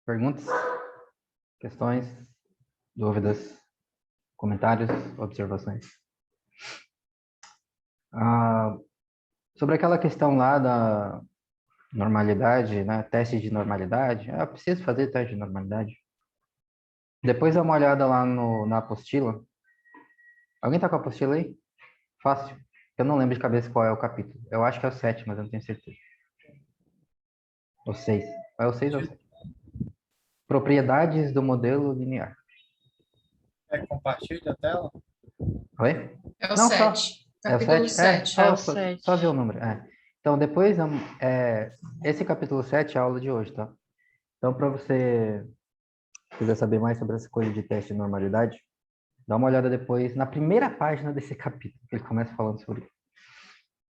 Perguntas, questões, dúvidas, comentários, observações? Sobre aquela questão lá da normalidade, né? Teste de normalidade. Eu preciso fazer teste de normalidade. Depois dá uma olhada lá na apostila. Alguém tá com a apostila aí? Fácil. Eu não lembro de cabeça qual é o capítulo. Eu acho que é o 7, mas eu não tenho certeza. O 6. É o 6 ou o 7? Propriedades do modelo linear. Compartilha a tela? Oi? É o Não, só. 7. É o Capítulo 7? É, 7. É o só ver o 7. número. Então, depois, esse capítulo 7 é a aula de hoje, tá? Então, para você quiser saber mais sobre essa coisa de teste de normalidade, dá uma olhada depois na primeira página desse capítulo, que ele começa falando sobre isso.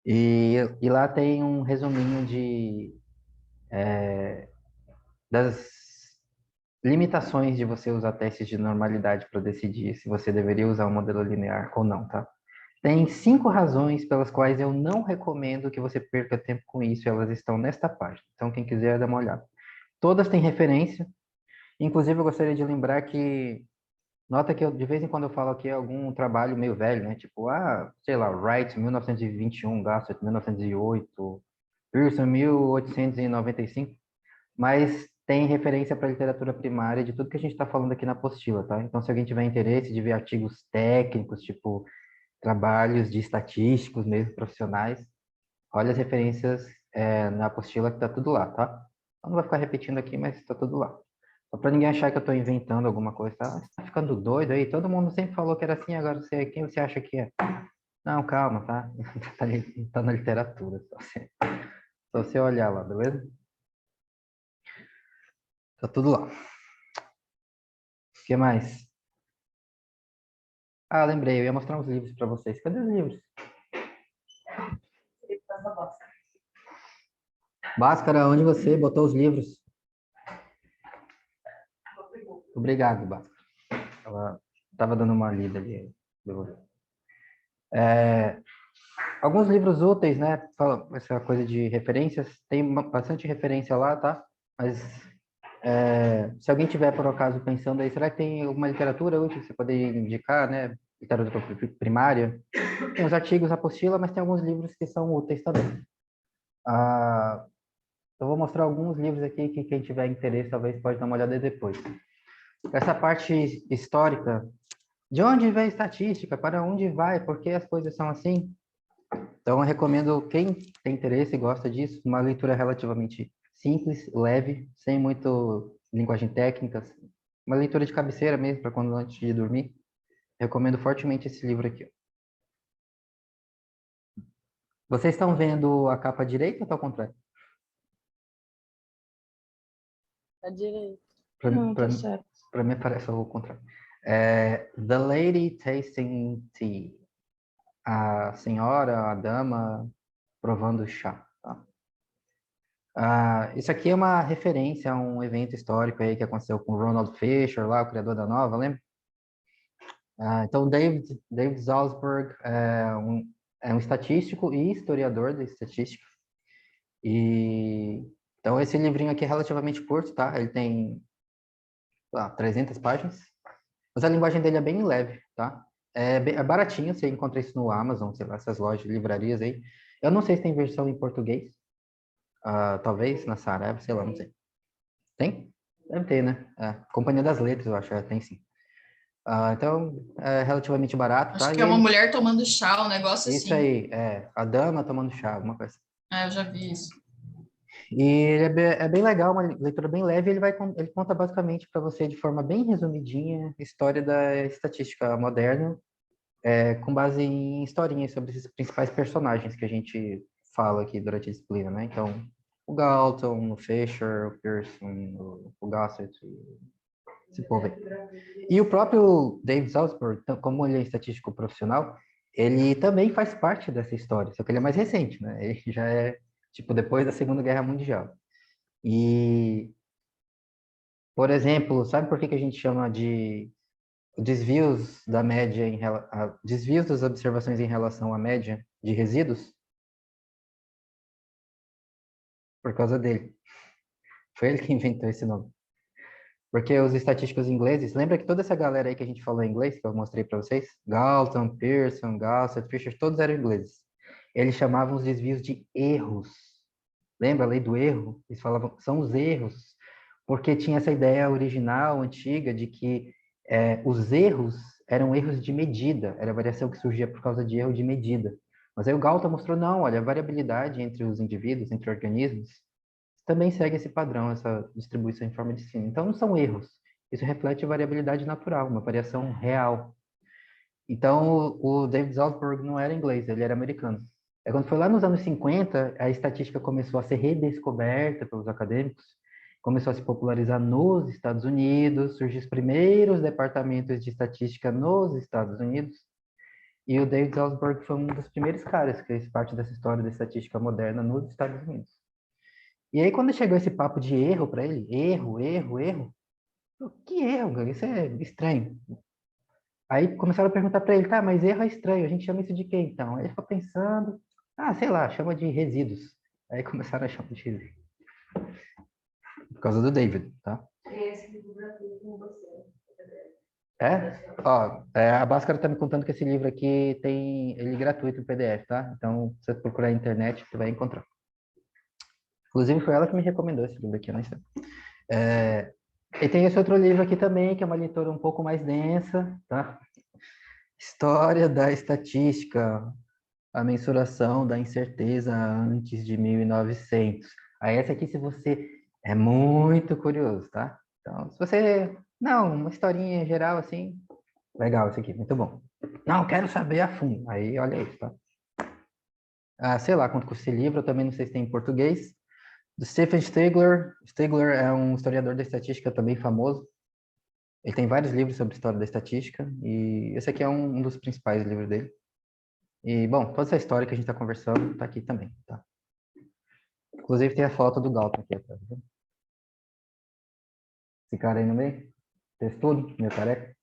E lá tem um resuminho das limitações de você usar testes de normalidade para decidir se você deveria usar um modelo linear ou não, tá? Tem 5 razões pelas quais eu não recomendo que você perca tempo com isso, elas estão nesta página. Então, quem quiser, dá uma olhada. Todas têm referência. Inclusive, eu gostaria de lembrar que, nota que de vez em quando eu falo aqui algum trabalho meio velho, né? Tipo, sei lá, Wright, 1921, Gassett, 1908, Pearson, 1895. Mas tem referência para a literatura primária de tudo que a gente está falando aqui na apostila, tá? Então, se alguém tiver interesse de ver artigos técnicos, tipo trabalhos de estatísticos mesmo, profissionais, olha as referências na apostila que está tudo lá, tá? Eu não vou ficar repetindo aqui, mas está tudo lá. Só para ninguém achar que eu estou inventando alguma coisa, tá? Você tá ficando doido aí? Todo mundo sempre falou que era assim, agora você, quem você acha que é? Não, calma, tá? Tá na literatura, só você olhar lá, beleza? Tá tudo lá. O que mais? Lembrei, eu ia mostrar uns livros para vocês. Cadê os livros? Bhaskara, onde você botou os livros? Obrigado, Bhaskara. Ela estava dando uma lida ali. Alguns livros úteis, né? Essa coisa de referências, tem bastante referência lá, tá? Mas se alguém tiver, por acaso, pensando aí, será que tem alguma literatura útil que você poderia indicar, né? Literatura primária? Tem os artigos, a apostila, mas tem alguns livros que são úteis também. Eu vou mostrar alguns livros aqui que quem tiver interesse talvez pode dar uma olhada depois. Essa parte histórica, de onde vem a estatística, para onde vai, por que as coisas são assim? Então, eu recomendo quem tem interesse e gosta disso, uma leitura relativamente simples, leve, sem muito linguagem técnica, uma leitura de cabeceira mesmo, para quando antes de dormir. Recomendo fortemente esse livro aqui. Vocês estão vendo a capa direita ou está ao contrário? À direita. Pra, Não, pra, tá certo. Para mim parece o contrário. The Lady Tasting Tea. A senhora, a dama provando chá. Tá? Isso aqui é uma referência a um evento histórico aí que aconteceu com o Ronald Fisher, lá, o criador da nova, lembra? Então, David Salzberg é um estatístico e historiador da estatística. Então, esse livrinho aqui é relativamente curto, tá? Ele tem 300 páginas. Mas a linguagem dele é bem leve, tá? É baratinho, você encontra isso no Amazon, sei lá, essas lojas, livrarias aí. Eu não sei se tem versão em português. Talvez na Saraiva, sei lá, não sei. Tem? Deve ter, né? Companhia das Letras, eu acho, tem sim. Então, é relativamente barato, Acho tá? que é uma mulher tomando chá, um negócio Isso assim. aí, a dama tomando chá, alguma coisa. Eu já vi isso. E ele é bem legal, uma leitura bem leve, ele conta basicamente para você, de forma bem resumidinha, a história da estatística moderna, com base em historinhas sobre esses principais personagens que a gente fala aqui durante a disciplina, né? Então, o Galton, o Fisher, o Pearson, o Gossett, esse povo aí. E o próprio David Salzberg, como ele é estatístico profissional, ele também faz parte dessa história, só que ele é mais recente, né? Ele já é, tipo, depois da Segunda Guerra Mundial. E, por exemplo, sabe por que que a gente chama de desvios da média desvios das observações em relação à média de resíduos? Por causa dele. Foi ele que inventou esse nome. Porque os estatísticos ingleses, lembra que toda essa galera aí que a gente falou em inglês, que eu mostrei para vocês? Galton, Pearson, Gauss, Fisher, todos eram ingleses. Eles chamavam os desvios de erros. Lembra a lei do erro? Eles falavam, são os erros. Porque tinha essa ideia original, antiga, de que os erros eram erros de medida, era a variação que surgia por causa de erro de medida. Mas aí o Galton mostrou, não, olha, a variabilidade entre os indivíduos, entre organismos, também segue esse padrão, essa distribuição em forma de sino. Então, não são erros. Isso reflete variabilidade natural, uma variação real. Então, o David Salzburg não era inglês, ele era americano. É quando foi lá nos anos 50, a estatística começou a ser redescoberta pelos acadêmicos, começou a se popularizar nos Estados Unidos, surgiram os primeiros departamentos de estatística nos Estados Unidos, e o David Salzburg foi um dos primeiros caras que fez parte dessa história da estatística moderna nos Estados Unidos. E aí, quando chegou esse papo de erro para ele, erro, erro, erro, que erro, cara? Isso é estranho. Aí começaram a perguntar para ele, tá, mas erro é estranho, a gente chama isso de quê então? Aí ele ficou pensando, sei lá, chama de resíduos. Aí começaram a chamar de resíduos. Por causa do David, tá? Esse livro gratuito com você. A Bhaskara tá me contando que esse livro aqui tem ele gratuito em PDF, tá? Então, se você procurar na internet, você vai encontrar. Inclusive, foi ela que me recomendou esse livro aqui, não sei. E tem esse outro livro aqui também, que é uma leitura um pouco mais densa, tá? História da Estatística, a mensuração da incerteza antes de 1900. Aí essa aqui, se você é muito curioso, tá? Então, se você... Não, uma historinha geral, assim, legal esse aqui, muito bom. Não, quero saber a fundo. Aí, olha isso, tá? Sei lá quanto custa esse livro, eu também não sei se tem em português. Do Stephen Stigler. Stigler é um historiador da estatística também famoso. Ele tem vários livros sobre história da estatística, e esse aqui é um dos principais livros dele. E, bom, toda essa história que a gente está conversando está aqui também, tá? Inclusive tem a foto do Galton aqui atrás, tá? Esse cara aí no meio, fez tudo, meu careca.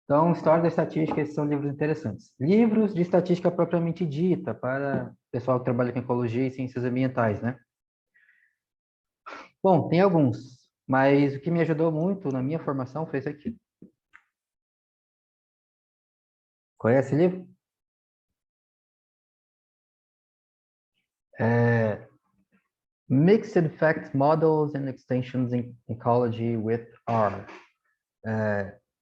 Então, história da estatística, esses são livros interessantes. Livros de estatística propriamente dita, para o pessoal que trabalha com ecologia e ciências ambientais, né? Bom, tem alguns, mas o que me ajudou muito na minha formação foi esse aqui. Conhece esse livro? Mixed Effect Models and Extensions in Ecology with R.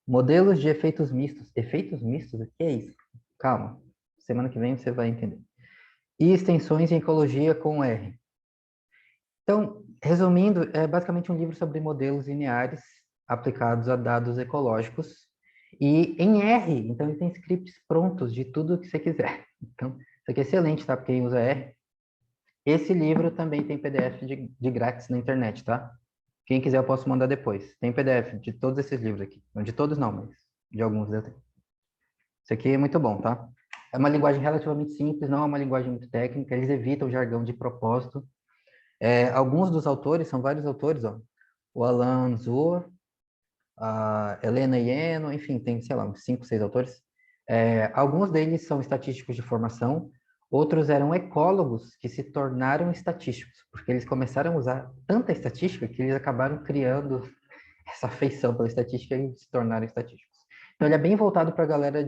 Modelos de efeitos mistos. Efeitos mistos? O que é isso? Calma. Semana que vem você vai entender. E extensões em ecologia com R. Então, resumindo, é basicamente um livro sobre modelos lineares aplicados a dados ecológicos e em R. Então, ele tem scripts prontos de tudo que você quiser. Então, isso aqui é excelente, tá? Para quem usa R. Esse livro também tem PDF de grátis na internet, tá? Quem quiser eu posso mandar depois. Tem PDF de todos esses livros aqui. Não de todos não, mas de alguns eu tenho. Isso aqui é muito bom, tá? É uma linguagem relativamente simples, não é uma linguagem muito técnica, eles evitam o jargão de propósito. Alguns dos autores, são vários autores, ó. O Alan Zur, a Helena Ieno, enfim, tem, sei lá, uns 5, 6 autores. Alguns deles são estatísticos de formação, outros eram ecólogos que se tornaram estatísticos, porque eles começaram a usar tanta estatística que eles acabaram criando essa afeição pela estatística e se tornaram estatísticos. Então, ele é bem voltado para a galera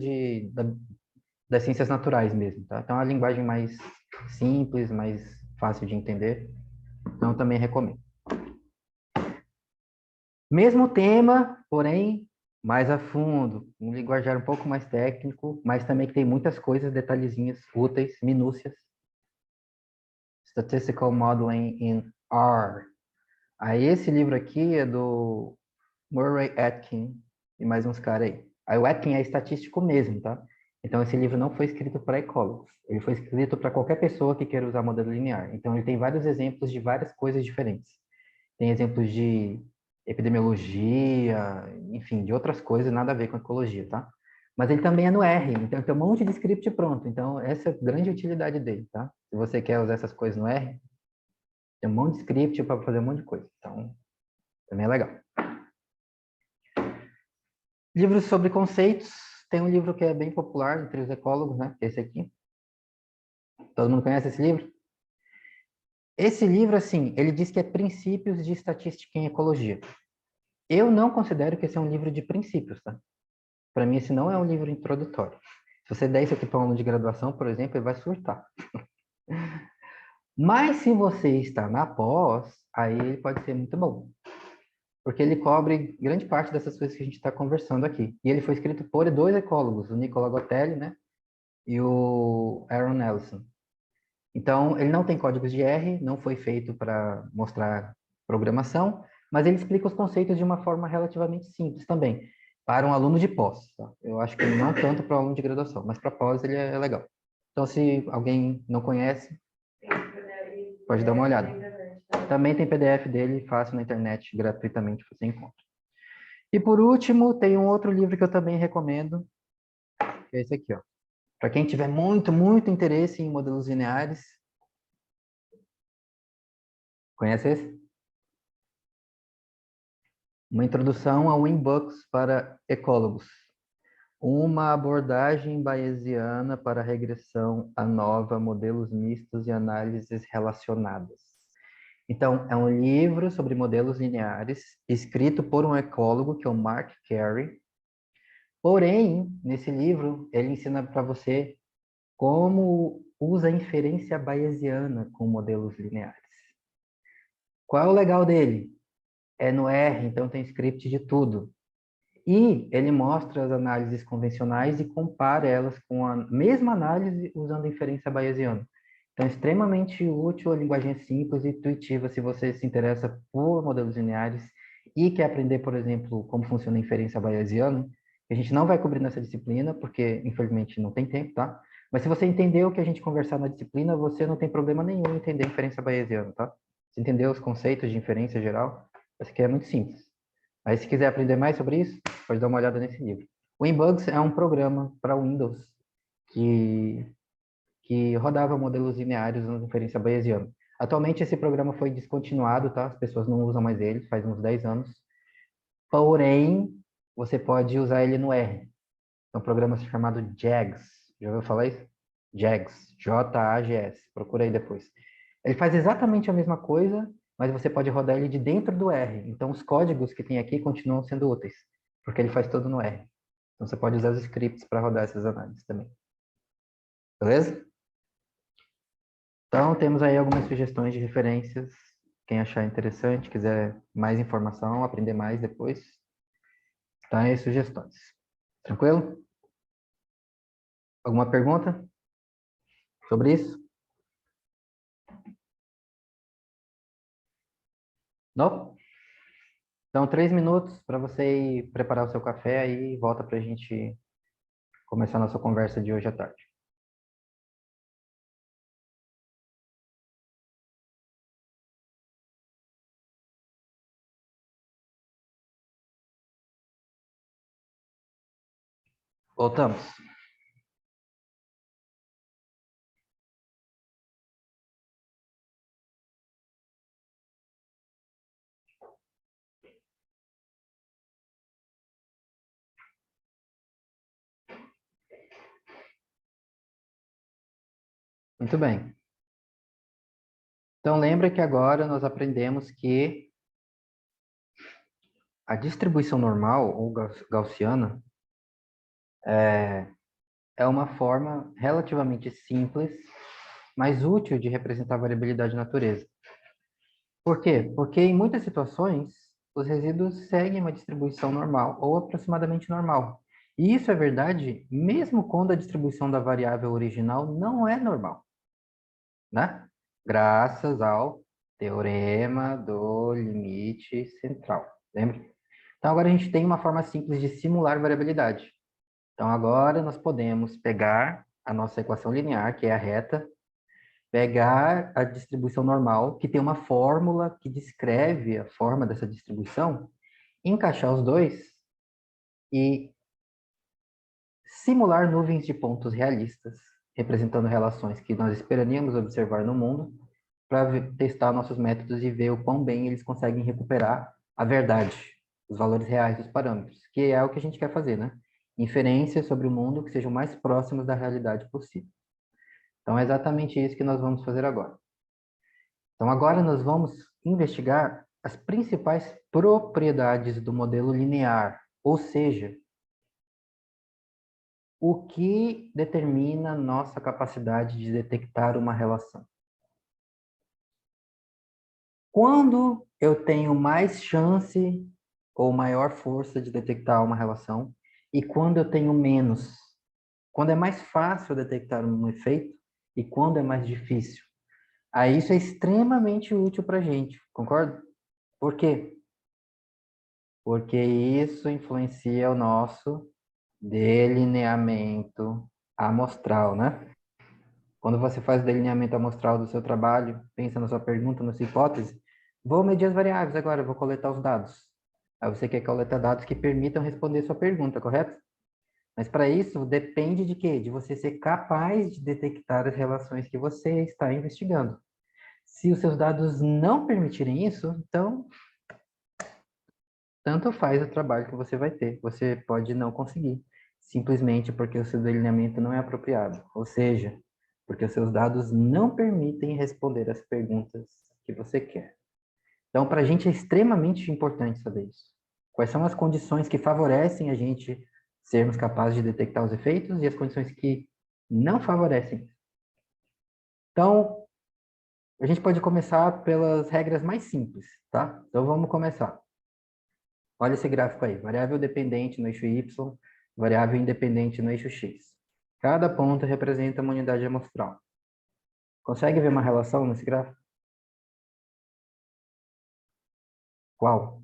das ciências naturais mesmo, tá? Então, é uma linguagem mais simples, mais fácil de entender. Então, eu também recomendo. Mesmo tema, porém, mais a fundo, um linguajar um pouco mais técnico, mas também que tem muitas coisas, detalhezinhos úteis, minúcias. Statistical Modeling in R. Aí esse livro aqui é do Murray Atkin e mais uns caras aí. Aí o Atkin é estatístico mesmo, tá? Então esse livro não foi escrito para ecólogos, ele foi escrito para qualquer pessoa que queira usar modelo linear. Então ele tem vários exemplos de várias coisas diferentes. Tem exemplos de epidemiologia, enfim, de outras coisas, nada a ver com ecologia, tá? Mas ele também é no R, então tem um monte de script pronto. Então, essa é a grande utilidade dele, tá? Se você quer usar essas coisas no R, tem um monte de script para fazer um monte de coisa. Então, também é legal. Livros sobre conceitos. Tem um livro que é bem popular entre os ecólogos, né? Esse aqui. Todo mundo conhece esse livro? Esse livro, assim, ele diz que é Princípios de Estatística em Ecologia. Eu não considero que esse é um livro de princípios, tá? Para mim, esse não é um livro introdutório. Se você der isso aqui para um aluno de graduação, por exemplo, ele vai surtar. Mas se você está na pós, aí ele pode ser muito bom. Porque ele cobre grande parte dessas coisas que a gente está conversando aqui. E ele foi escrito por dois ecólogos, o Nicola Gotelli, né? E o Aaron Nelson. Então, ele não tem códigos de R, não foi feito para mostrar programação, mas ele explica os conceitos de uma forma relativamente simples também, para um aluno de pós. Tá? Eu acho que não tanto para um aluno de graduação, mas para pós ele é legal. Então, se alguém não conhece, pode dar uma olhada. Também tem PDF dele, fácil na internet, gratuitamente você encontra. E por último, tem um outro livro que eu também recomendo, que é esse aqui, ó. Para quem tiver muito interesse em modelos lineares. Conhece esse? Uma introdução ao Winbucks para ecólogos. Uma abordagem bayesiana para regressão à nova, modelos mistos e análises relacionadas. Então, é um livro sobre modelos lineares, escrito por um ecólogo, que é o Mark Carey. Porém, nesse livro, ele ensina para você como usa a inferência bayesiana com modelos lineares. Qual é o legal dele? É no R, então tem script de tudo. E ele mostra as análises convencionais e compara elas com a mesma análise usando a inferência bayesiana. Então, é extremamente útil, a linguagem é simples e intuitiva se você se interessa por modelos lineares e quer aprender, por exemplo, como funciona a inferência bayesiana. A gente não vai cobrir nessa disciplina, porque, infelizmente, não tem tempo, tá? Mas se você entendeu o que a gente conversar na disciplina, você não tem problema nenhum em entender a inferência bayesiana, tá? Você entendeu os conceitos de inferência geral? Isso aqui é muito simples. Aí, se quiser aprender mais sobre isso, pode dar uma olhada nesse livro. O Inbugs é um programa para Windows que rodava modelos lineares usando inferência bayesiana. Atualmente, esse programa foi descontinuado, tá? As pessoas não usam mais ele, faz uns 10 anos. Porém, você pode usar ele no R. É um programa chamado JAGS. Já ouviu falar isso? JAGS. J-A-G-S. Procura aí depois. Ele faz exatamente a mesma coisa, mas você pode rodar ele de dentro do R. Então, os códigos que tem aqui continuam sendo úteis, porque ele faz tudo no R. Então, você pode usar os scripts para rodar essas análises também. Beleza? Então, temos aí algumas sugestões de referências. Quem achar interessante, quiser mais informação, aprender mais depois, tá aí sugestões. Tranquilo? Alguma pergunta sobre isso? Não? Então, 3 minutos para você ir preparar o seu café e volta para a gente começar a nossa conversa de hoje à tarde. Voltamos. Muito bem. Então, lembra que agora nós aprendemos que a distribuição normal, ou gaussiana, é uma forma relativamente simples, mas útil de representar a variabilidade da natureza. Por quê? Porque em muitas situações, os resíduos seguem uma distribuição normal, ou aproximadamente normal. E isso é verdade mesmo quando a distribuição da variável original não é normal, né? Graças ao teorema do limite central. Lembra? Então, agora a gente tem uma forma simples de simular variabilidade. Então, agora nós podemos pegar a nossa equação linear, que é a reta, pegar a distribuição normal, que tem uma fórmula que descreve a forma dessa distribuição, encaixar os dois e simular nuvens de pontos realistas, representando relações que nós esperaríamos observar no mundo, para testar nossos métodos e ver o quão bem eles conseguem recuperar a verdade, os valores reais dos parâmetros, que é o que a gente quer fazer, né? Inferências sobre o mundo que sejam mais próximos da realidade possível. Então, é exatamente isso que nós vamos fazer agora. Então, agora nós vamos investigar as principais propriedades do modelo linear, ou seja, o que determina nossa capacidade de detectar uma relação. Quando eu tenho mais chance ou maior força de detectar uma relação e quando eu tenho menos? Quando é mais fácil detectar um efeito e quando é mais difícil? Aí isso é extremamente útil para a gente, concorda? Por quê? Porque isso influencia o nosso delineamento amostral, né? Quando você faz o delineamento amostral do seu trabalho, pensa na sua pergunta, na sua hipótese, vou medir as variáveis agora, vou coletar os dados. Aí você quer coletar dados que permitam responder sua pergunta, correto? Mas para isso, depende de quê? De você ser capaz de detectar as relações que você está investigando. Se os seus dados não permitirem isso, então tanto faz o trabalho que você vai ter. Você pode não conseguir, simplesmente porque o seu delineamento não é apropriado. Ou seja, porque os seus dados não permitem responder as perguntas que você quer. Então, para a gente é extremamente importante saber isso. Quais são as condições que favorecem a gente sermos capazes de detectar os efeitos e as condições que não favorecem. Então, a gente pode começar pelas regras mais simples, tá? Então, vamos começar. Olha esse gráfico aí, variável dependente no eixo Y, variável independente no eixo X. Cada ponto representa uma unidade amostral. Consegue ver uma relação nesse gráfico? Qual?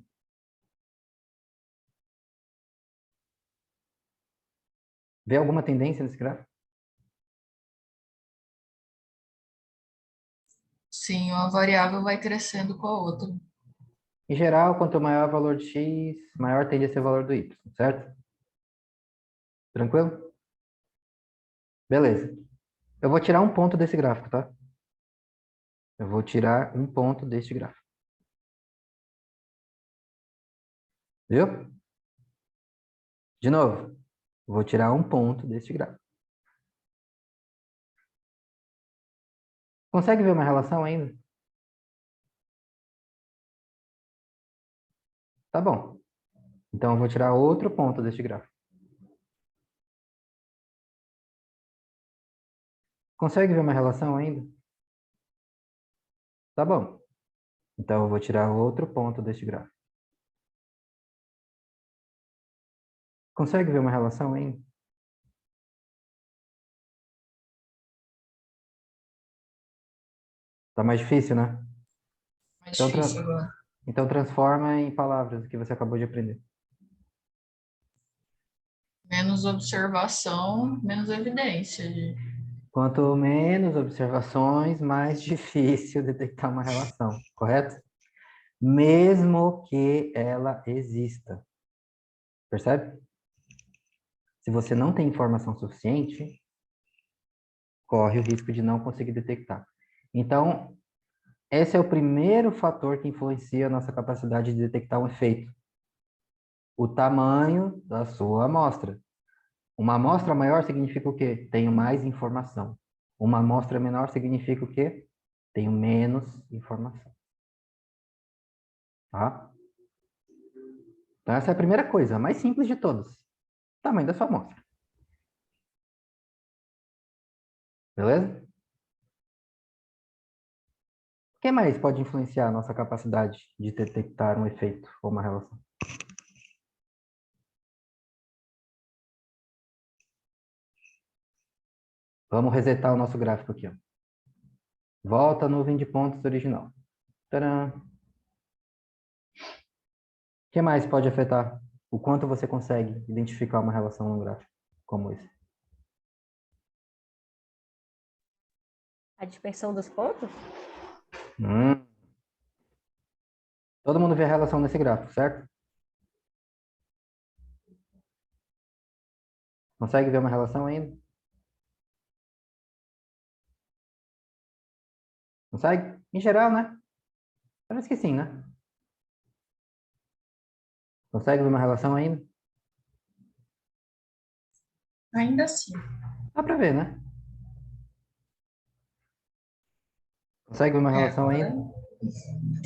Vê alguma tendência nesse gráfico? Sim, uma variável vai crescendo com a outra. Em geral, quanto maior o valor de X, maior tende a ser o valor do Y, certo? Tranquilo? Beleza. Eu vou tirar um ponto desse gráfico, tá? Eu vou tirar um ponto deste gráfico. Viu? De novo, vou tirar um ponto deste gráfico. Consegue ver uma relação ainda? Tá bom. Então, eu vou tirar outro ponto deste gráfico. Consegue ver uma relação ainda? Tá bom. Então, eu vou tirar outro ponto deste gráfico. Consegue ver uma relação ainda? Tá mais difícil, né? Mais Então, difícil agora. então transforma em palavras o que você acabou de aprender. Menos observação, menos evidência. Quanto menos observações, mais difícil detectar uma relação, correto? Mesmo que ela exista. Percebe? Se você não tem informação suficiente, corre o risco de não conseguir detectar. Então, esse é o primeiro fator que influencia a nossa capacidade de detectar um efeito. O tamanho da sua amostra. Uma amostra maior significa o quê? Tenho mais informação. Uma amostra menor significa o quê? Tenho menos informação. Tá? Então, essa é a primeira coisa, a mais simples de todas. Tamanho da sua amostra. Beleza? O que mais pode influenciar a nossa capacidade de detectar um efeito ou uma relação? Vamos resetar o nosso gráfico aqui. Ó. Volta a nuvem de pontos original. Tcharam! O que mais pode afetar o quanto você consegue identificar uma relação no gráfico como esse? A dispersão dos pontos? Hum. Todo mundo vê a relação nesse gráfico, certo? Consegue ver uma relação ainda? Consegue? Em geral, né? Parece que sim, né? Consegue ver uma relação ainda? Ainda assim. Dá pra ver, né? Consegue uma relação aí?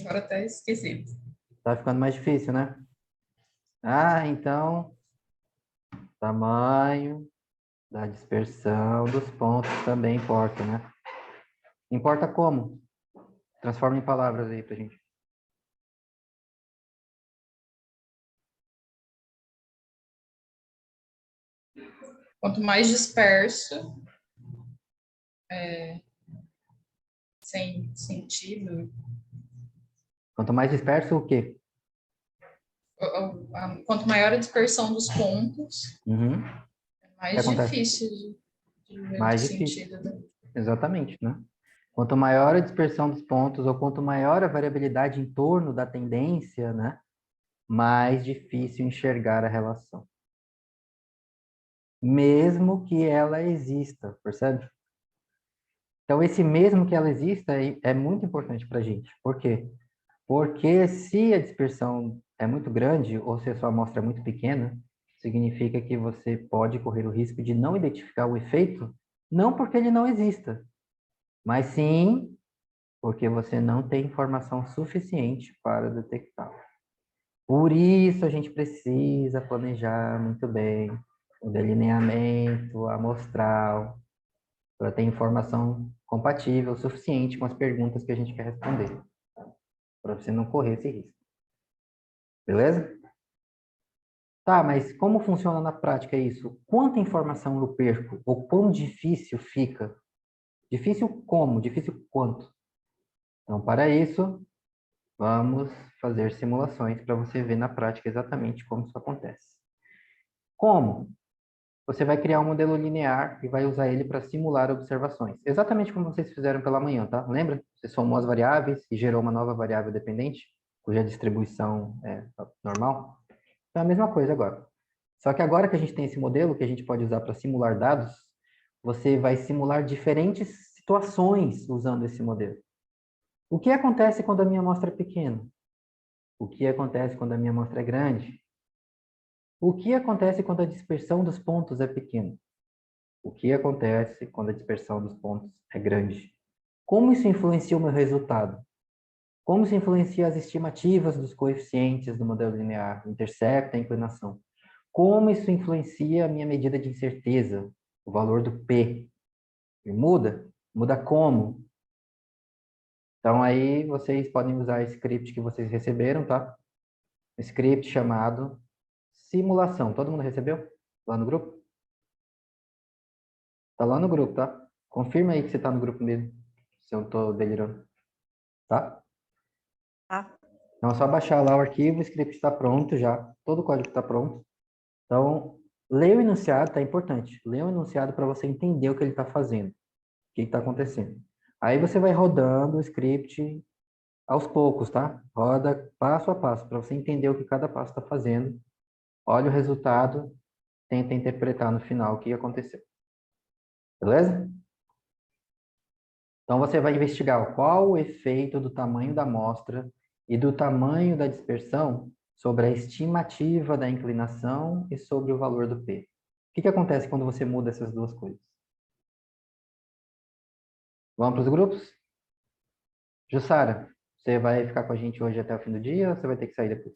Agora até esqueci. Tá ficando mais difícil, né? Ah, então, tamanho da dispersão dos pontos também importa, né? Importa como? Transforma em palavras aí pra gente. Quanto mais disperso, sem sentido, Quanto mais disperso, o quê? quanto maior a dispersão dos pontos, Uhum. O que mais acontece? difícil de ver o Mais difícil. sentido. Exatamente, né? Quanto maior a dispersão dos pontos, ou quanto maior a variabilidade em torno da tendência, né? Mais difícil enxergar a relação. Mesmo que ela exista, percebe? Então, esse mesmo que ela exista é muito importante para a gente. Por quê? Porque se a dispersão é muito grande, ou se a sua amostra é muito pequena, significa que você pode correr o risco de não identificar o efeito, não porque ele não exista, mas sim porque você não tem informação suficiente para detectá-lo. Por isso a gente precisa planejar muito bem o delineamento amostral, para ter informação compatível suficiente com as perguntas que a gente quer responder, para você não correr esse risco. Beleza? Tá, mas como funciona na prática isso? Quanta informação eu perco? Ou quão difícil fica? Difícil como? Difícil quanto? Então, para isso, vamos fazer simulações para você ver na prática exatamente como isso acontece. Como? Você vai criar um modelo linear e vai usar ele para simular observações. Exatamente como vocês fizeram pela manhã, tá? Lembra? Você somou as variáveis e gerou uma nova variável dependente, cuja distribuição é normal. Então é a mesma coisa agora. Só que agora que a gente tem esse modelo que a gente pode usar para simular dados, você vai simular diferentes situações usando esse modelo. O que acontece quando a minha amostra é pequena? O que acontece quando a minha amostra é grande? O que acontece quando a dispersão dos pontos é pequena? O que acontece quando a dispersão dos pontos é grande? Como isso influencia o meu resultado? Como isso influencia as estimativas dos coeficientes do modelo linear, intercepta a inclinação? Como isso influencia a minha medida de incerteza, o valor do P? E muda? Muda como? Então aí vocês podem usar esse script que vocês receberam, tá? Um script chamado simulação. Todo mundo recebeu? Lá no grupo? Tá lá no grupo, tá? Confirma aí que você tá no grupo mesmo, se eu não tô delirando, tá? Tá? Então é só baixar lá o arquivo, o script está pronto já, todo o código está pronto. Então, leia o enunciado, tá importante. Leia o enunciado para você entender o que ele está fazendo, o que está acontecendo. Aí você vai rodando o script aos poucos, tá? Roda passo a passo, para você entender o que cada passo está fazendo. Olha o resultado, tenta interpretar no final o que aconteceu. Beleza? Então você vai investigar qual o efeito do tamanho da amostra e do tamanho da dispersão sobre a estimativa da inclinação e sobre o valor do P. O que acontece quando você muda essas duas coisas? Vamos para os grupos? Jussara, você vai ficar com a gente hoje até o fim do dia ou você vai ter que sair depois?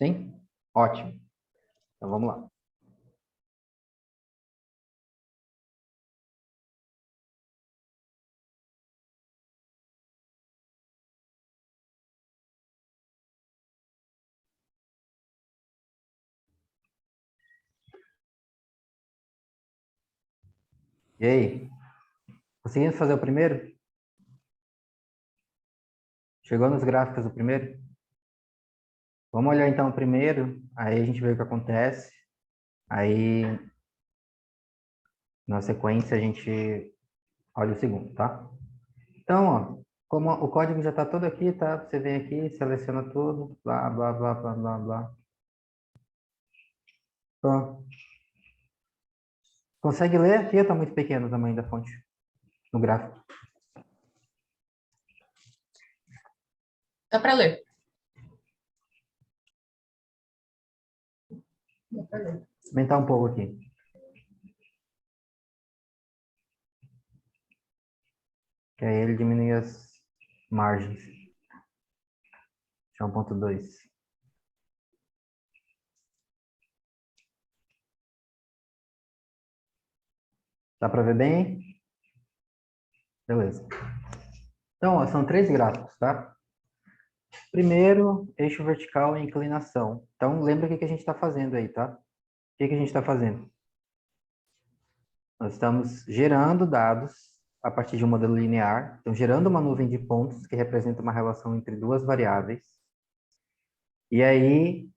Sim? Ótimo. Então vamos lá. E aí? Conseguimos fazer o primeiro? Chegou nos gráficos o primeiro? Vamos olhar então o primeiro, aí a gente vê o que acontece. Aí, na sequência, a gente olha o segundo, tá? Então, ó, como o código já está todo aqui, tá? Você vem aqui, seleciona tudo, blá, blá, blá, blá, blá, blá. Pronto. Consegue ler? Aqui está muito pequeno o tamanho da fonte no gráfico. Dá para ler. Dá para ler. Aumentar um pouco aqui. Que aí ele diminui as margens. Deixa eu 1.2. Dá para ver bem? Beleza. Então, ó, são 3 gráficos, tá? Primeiro, eixo vertical e inclinação. Então, lembra o que a gente está fazendo aí, tá? O que a gente está fazendo? Nós estamos gerando dados a partir de um modelo linear. Então, gerando uma nuvem de pontos que representa uma relação entre 2 variáveis. E aí,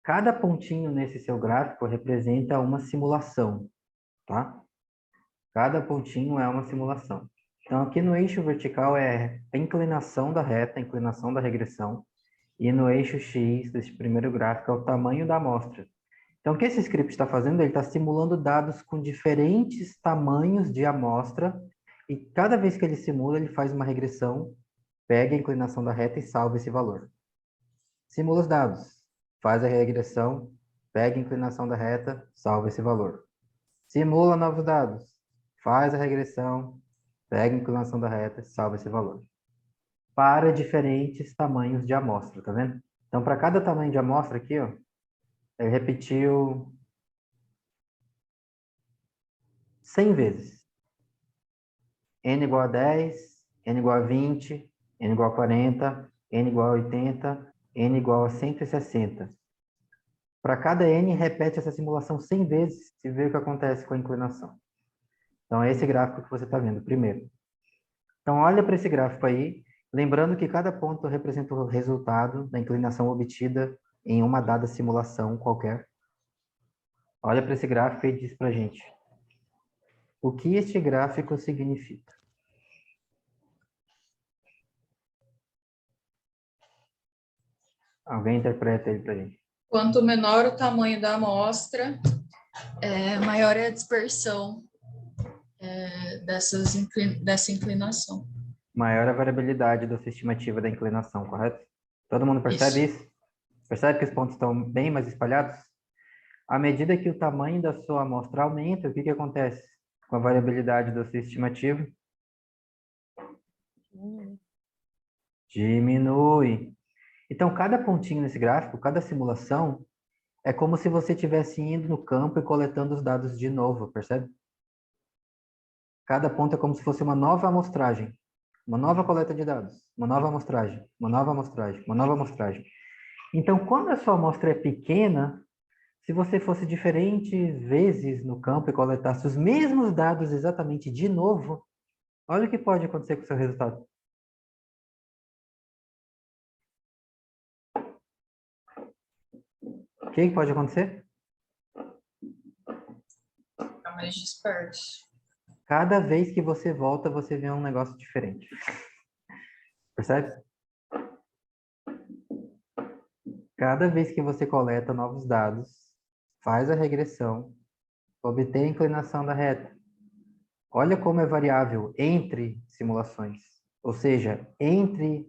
cada pontinho nesse seu gráfico representa uma simulação, tá? Cada pontinho é uma simulação. Então, aqui no eixo vertical é a inclinação da reta, a inclinação da regressão. E no eixo X desse primeiro gráfico é o tamanho da amostra. Então, o que esse script está fazendo? Ele está simulando dados com diferentes tamanhos de amostra. E cada vez que ele simula, ele faz uma regressão, pega a inclinação da reta e salva esse valor. Simula os dados, faz a regressão, pega a inclinação da reta, salva esse valor. Simula novos dados, faz a regressão, pega a inclinação da reta, salva esse valor. Para diferentes tamanhos de amostra, tá vendo? Então, para cada tamanho de amostra aqui, ó, ele repetiu 100 vezes. N igual a 10, N igual a 20, N igual a 40, N igual a 80, N igual a 160. Para cada N, repete essa simulação 100 vezes e vê o que acontece com a inclinação. Então, é esse gráfico que você está vendo primeiro. Então, olha para esse gráfico aí, lembrando que cada ponto representa o resultado da inclinação obtida em uma dada simulação qualquer. Olha para esse gráfico e diz para a gente o que este gráfico significa. Alguém interpreta ele para a gente. Quanto menor o tamanho da amostra, maior é a dispersão dessa inclinação. Maior a variabilidade da sua estimativa da inclinação, correto? Todo mundo percebe isso? Percebe que os pontos estão bem mais espalhados? À medida que o tamanho da sua amostra aumenta, o que acontece com a variabilidade da sua estimativa? Diminui. Então, cada pontinho nesse gráfico, cada simulação, é como se você estivesse indo no campo e coletando os dados de novo, percebe? Cada ponto é como se fosse uma nova amostragem, uma nova coleta de dados, uma nova amostragem, uma nova amostragem, uma nova amostragem. Então, quando a sua amostra é pequena, se você fosse diferentes vezes no campo e coletasse os mesmos dados exatamente de novo, olha o que pode acontecer com o seu resultado. O que pode acontecer? Fica mais disperso. Cada vez que você volta, você vê um negócio diferente. Percebe? Cada vez que você coleta novos dados, faz a regressão, obtém a inclinação da reta. Olha como é variável entre simulações, ou seja, entre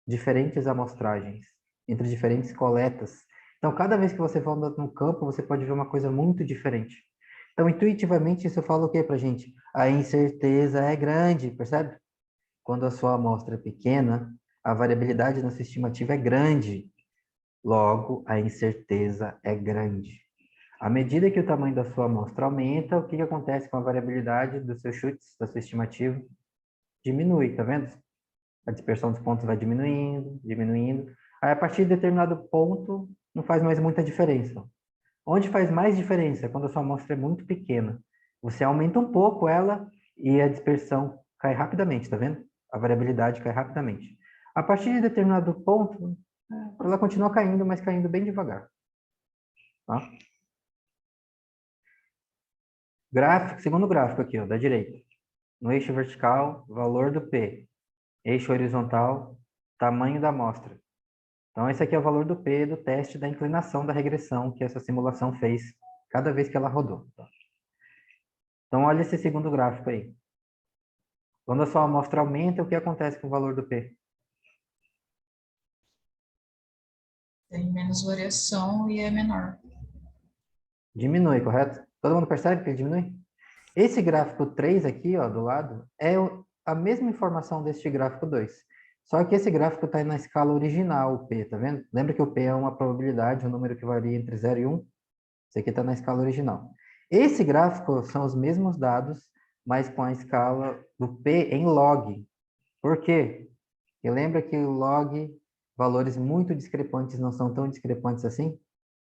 diferentes amostragens, entre diferentes coletas. Então, cada vez que você volta no campo, você pode ver uma coisa muito diferente. Então, intuitivamente, isso fala o que para a gente? A incerteza é grande, percebe? Quando a sua amostra é pequena, a variabilidade na sua estimativa é grande. Logo, a incerteza é grande. À medida que o tamanho da sua amostra aumenta, o que acontece com a variabilidade dos seus chutes, da sua estimativa? Diminui, tá vendo? A dispersão dos pontos vai diminuindo, diminuindo. Aí, a partir de determinado ponto, não faz mais muita diferença. Onde faz mais diferença? Quando a sua amostra é muito pequena. Você aumenta um pouco ela e a dispersão cai rapidamente, tá vendo? A variabilidade cai rapidamente. A partir de determinado ponto, ela continua caindo, mas caindo bem devagar. Tá? Gráfico, segundo gráfico aqui, ó, da direita. No eixo vertical, valor do P. Eixo horizontal, tamanho da amostra. Então, esse aqui é o valor do P do teste da inclinação da regressão que essa simulação fez cada vez que ela rodou. Então, olha esse segundo gráfico aí. Quando a sua amostra aumenta, o que acontece com o valor do P? Tem menos variação e é menor. Diminui, correto? Todo mundo percebe que ele diminui? Esse gráfico 3 aqui, ó, do lado, é a mesma informação deste gráfico 2. Só que esse gráfico está na escala original, o P, tá vendo? Lembra que o P é uma probabilidade, um número que varia entre 0 e 1? Esse aqui está na escala original. Esse gráfico são os mesmos dados, mas com a escala do P em log. Por quê? E lembra que o log, valores muito discrepantes não são tão discrepantes assim?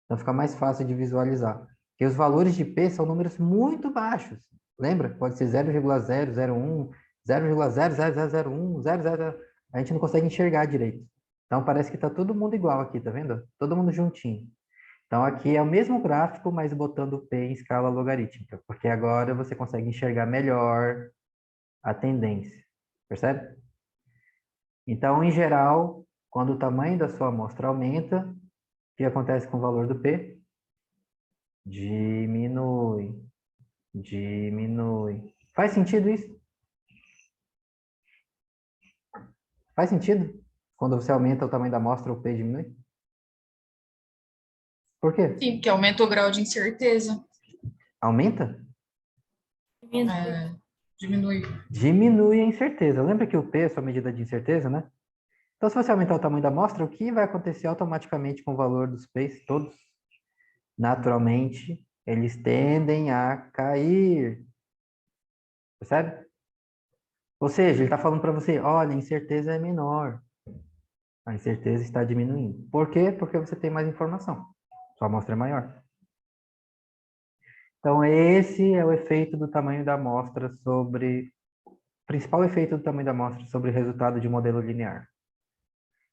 Então fica mais fácil de visualizar. Porque os valores de P são números muito baixos. Lembra? Pode ser 0,001, 0,00001, 000. A gente não consegue enxergar direito. Então parece que está todo mundo igual aqui, tá vendo? Todo mundo juntinho. Então aqui é o mesmo gráfico, mas botando o P em escala logarítmica, porque agora você consegue enxergar melhor a tendência. Percebe? Então, em geral, quando o tamanho da sua amostra aumenta, o que acontece com o valor do P? Diminui. Diminui. Faz sentido isso? Faz sentido? Quando você aumenta o tamanho da amostra, o P diminui? Por quê? Sim, porque aumenta o grau de incerteza. Aumenta? É, diminui. Diminui a incerteza. Lembra que o P é sua medida de incerteza, né? Então, se você aumentar o tamanho da amostra, o que vai acontecer automaticamente com o valor dos P's todos? Naturalmente, eles tendem a cair. Percebe? Ou seja, ele está falando para você, olha, a incerteza é menor. A incerteza está diminuindo. Por quê? Porque você tem mais informação. Sua amostra é maior. Então, esse é o efeito do tamanho da amostra sobre... O principal efeito do tamanho da amostra sobre o resultado de modelo linear.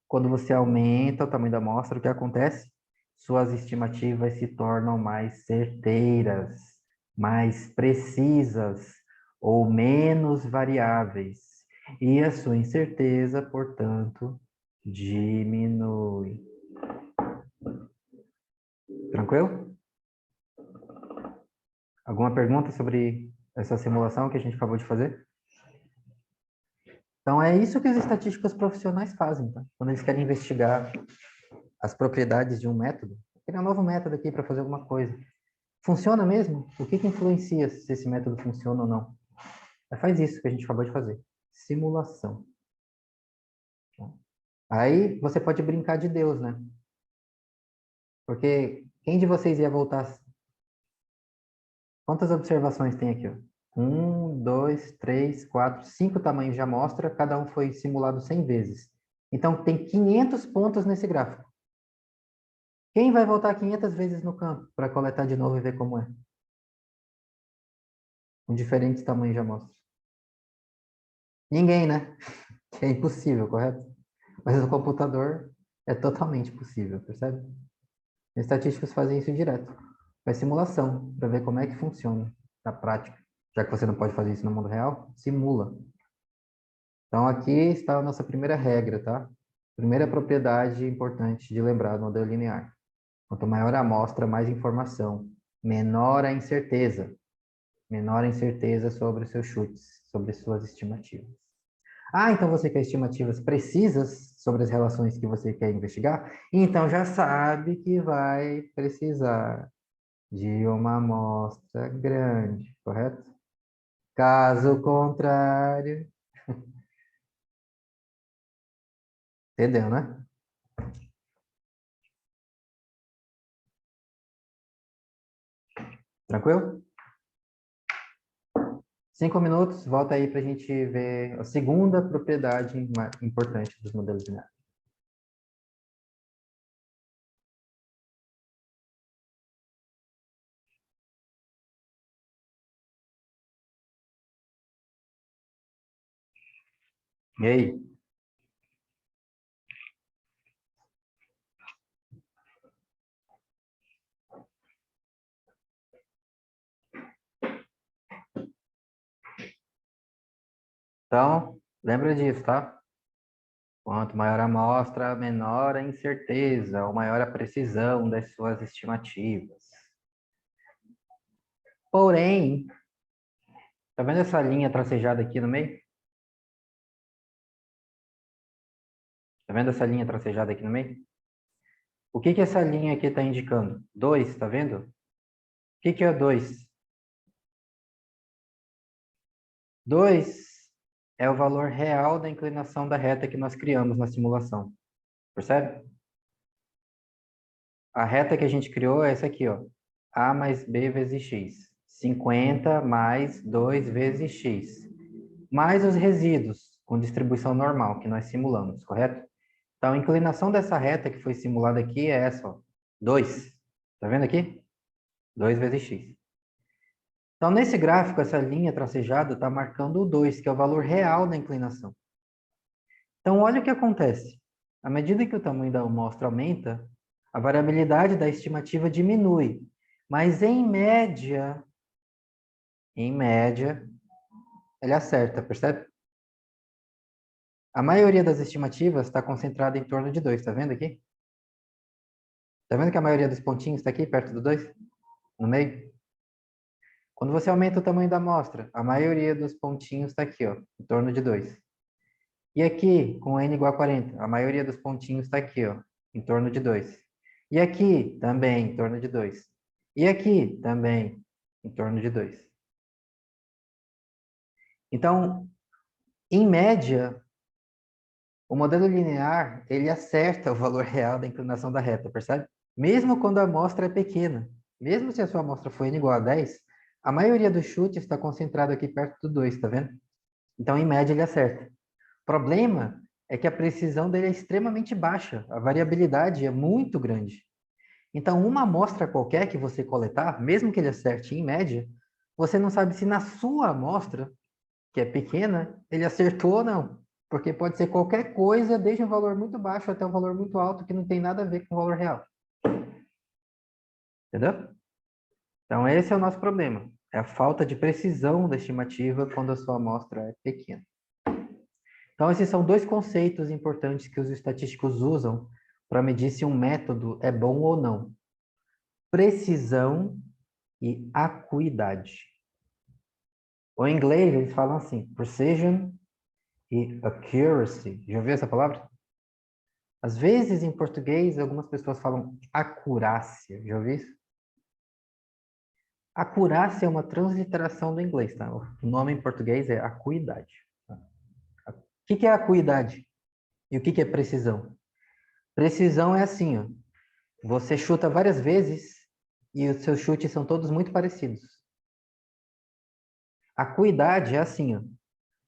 Quando você aumenta o tamanho da amostra, o que acontece? Suas estimativas se tornam mais certeiras, mais precisas ou menos variáveis. E a sua incerteza, portanto, diminui. Tranquilo? Alguma pergunta sobre essa simulação que a gente acabou de fazer? Então, é isso que os estatísticos profissionais fazem, tá? Quando eles querem investigar as propriedades de um método, criar um novo método aqui para fazer alguma coisa. Funciona mesmo? O que influencia se esse método funciona ou não? Faz isso que a gente acabou de fazer. Simulação. Aí você pode brincar de Deus, né? Porque quem de vocês ia voltar? Quantas observações tem aqui? Ó? 1, 2, 3, 4, 5 tamanhos de amostra, cada um foi simulado 100 vezes. Então tem 500 pontos nesse gráfico. Quem vai voltar 500 vezes no campo para coletar de novo e ver como é? Com diferentes tamanhos de amostra. Ninguém, né? É impossível, correto? Mas no computador é totalmente possível, percebe? Os estatísticos fazem isso direto. Faz simulação para ver como é que funciona na prática. Já que você não pode fazer isso no mundo real, simula. Então aqui está a nossa primeira regra, tá? Primeira propriedade importante de lembrar do modelo linear. Quanto maior a amostra, mais informação. Menor a incerteza. Menor a incerteza sobre os seus chutes, sobre suas estimativas. Ah, então você quer estimativas precisas sobre as relações que você quer investigar? Então já sabe que vai precisar de uma amostra grande, correto? Caso contrário, entendeu, né? Tranquilo? 5 minutos, volta aí para a gente ver a segunda propriedade importante dos modelos lineares. E aí? Então, lembra disso, tá? Quanto maior a amostra, menor a incerteza, ou maior a precisão das suas estimativas. Porém, tá vendo essa linha tracejada aqui no meio? Tá vendo essa linha tracejada aqui no meio? O que essa linha aqui está indicando? 2, tá vendo? O que é 2? 2 é o valor real da inclinação da reta que nós criamos na simulação. Percebe? A reta que a gente criou é essa aqui, ó. A mais B vezes X. 50 mais 2 vezes X. Mais os resíduos, com distribuição normal, que nós simulamos, correto? Então, a inclinação dessa reta que foi simulada aqui é essa, ó. 2. Tá vendo aqui? 2 vezes X. Então, nesse gráfico, essa linha tracejada está marcando o 2, que é o valor real da inclinação. Então, olha o que acontece. À medida que o tamanho da amostra aumenta, a variabilidade da estimativa diminui. Mas, em média, ele acerta, percebe? A maioria das estimativas está concentrada em torno de 2, tá vendo aqui? Tá vendo que a maioria dos pontinhos está aqui, perto do 2? No meio? Quando você aumenta o tamanho da amostra, a maioria dos pontinhos está aqui, ó, em torno de 2. E aqui, com n igual a 40, a maioria dos pontinhos está aqui, ó, em torno de 2. E aqui, também, em torno de 2. E aqui, também, em torno de 2. Então, em média, o modelo linear, ele acerta o valor real da inclinação da reta, percebe? Mesmo quando a amostra é pequena. Mesmo se a sua amostra for n igual a 10, a maioria dos chutes está concentrado aqui perto do 2, tá vendo? Então, em média, ele acerta. O problema é que a precisão dele é extremamente baixa. A variabilidade é muito grande. Então, uma amostra qualquer que você coletar, mesmo que ele acerte em média, você não sabe se na sua amostra, que é pequena, ele acertou ou não. Porque pode ser qualquer coisa, desde um valor muito baixo até um valor muito alto, que não tem nada a ver com o valor real. Entendeu? Então, esse é o nosso problema. É a falta de precisão da estimativa quando a sua amostra é pequena. Então, esses são dois conceitos importantes que os estatísticos usam para medir se um método é bom ou não. Precisão e acuidade. O em inglês, eles falam assim, precision e accuracy. Já ouviu essa palavra? Às vezes, em português, algumas pessoas falam acurácia. Já ouviu isso? Acurácia é uma transliteração do inglês, tá? O nome em português é acuidade. O que é acuidade? E o que é precisão? Precisão é assim, ó. Você chuta várias vezes e os seus chutes são todos muito parecidos. Acuidade é assim, ó.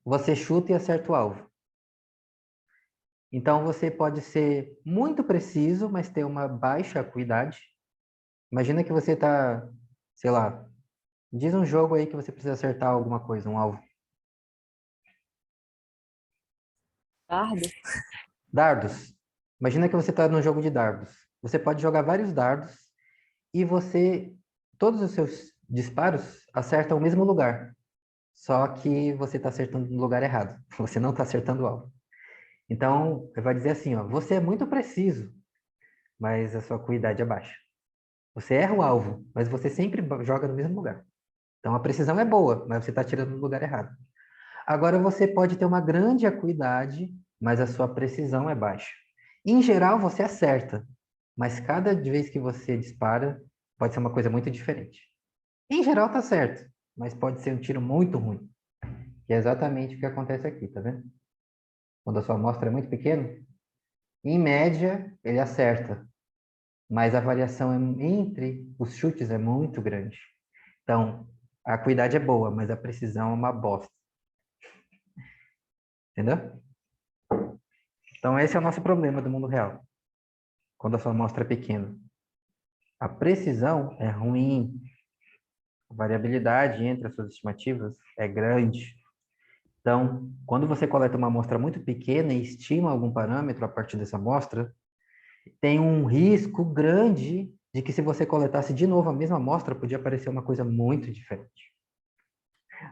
Você chuta e acerta o alvo. Então, você pode ser muito preciso, mas ter uma baixa acuidade. Imagina que você está, sei lá, diz um jogo aí que você precisa acertar alguma coisa, um alvo. Dardo? Dardos. Imagina que você está num jogo de dardos. Você pode jogar vários dardos e todos os seus disparos acertam o mesmo lugar. Só que você está acertando no lugar errado. Você não está acertando o alvo. Então, vai dizer assim, ó, você é muito preciso, mas a sua acuidade é baixa. Você erra o alvo, mas você sempre joga no mesmo lugar. Então, a precisão é boa, mas você está tirando no lugar errado. Agora, você pode ter uma grande acuidade, mas a sua precisão é baixa. Em geral, você acerta, mas cada vez que você dispara, pode ser uma coisa muito diferente. Em geral, tá certo, mas pode ser um tiro muito ruim. Que é exatamente o que acontece aqui, tá vendo? Quando a sua amostra é muito pequena, em média, ele acerta, mas a variação entre os chutes é muito grande. Então, a acuidade é boa, mas a precisão é uma bosta. Entendeu? Então, esse é o nosso problema do mundo real, quando a sua amostra é pequena. A precisão é ruim, a variabilidade entre as suas estimativas é grande. Então, quando você coleta uma amostra muito pequena e estima algum parâmetro a partir dessa amostra, tem um risco grande de que se você coletasse de novo a mesma amostra, podia aparecer uma coisa muito diferente.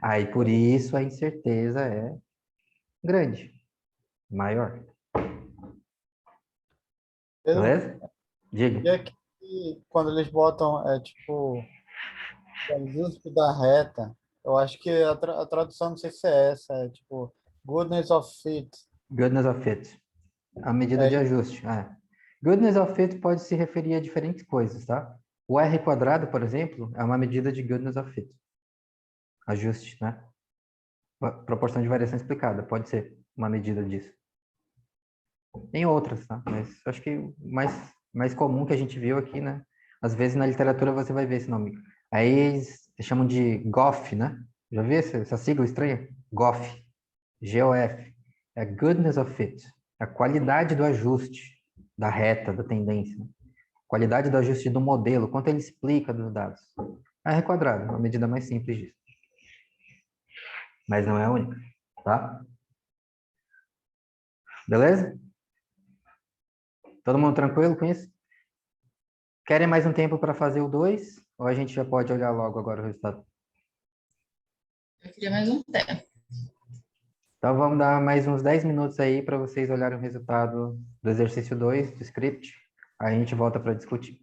Aí, por isso, a incerteza é grande, maior. Pedro, Beleza? Diga. e aqui, quando eles botam, tipo, o ajuste da reta, eu acho que a tradução, não sei se é essa, é tipo, goodness of fit. Goodness of fit. A medida de É, ajuste. Goodness of fit pode se referir a diferentes coisas, tá? O R quadrado, por exemplo, é uma medida de goodness of fit. Ajuste, né? Proporção de variação explicada, pode ser uma medida disso. Tem outras, tá? Mas acho que o mais comum que a gente viu aqui, né? Às vezes na literatura você vai ver esse nome. Aí eles chamam de GOF, né? Já viu essa sigla estranha? GOF. GOF. É Goodness of Fit. A qualidade do ajuste da reta, da tendência. Qualidade do ajuste do modelo, quanto ele explica dos dados. A R quadrado, uma medida mais simples disso. Mas não é a única, tá? Beleza? Todo mundo tranquilo com isso? Querem mais um tempo para fazer o 2? Ou a gente já pode olhar logo agora o resultado? Eu queria mais um tempo. Então vamos dar mais uns 10 minutos aí para vocês olharem o resultado do exercício 2 do script. Aí a gente volta para discutir.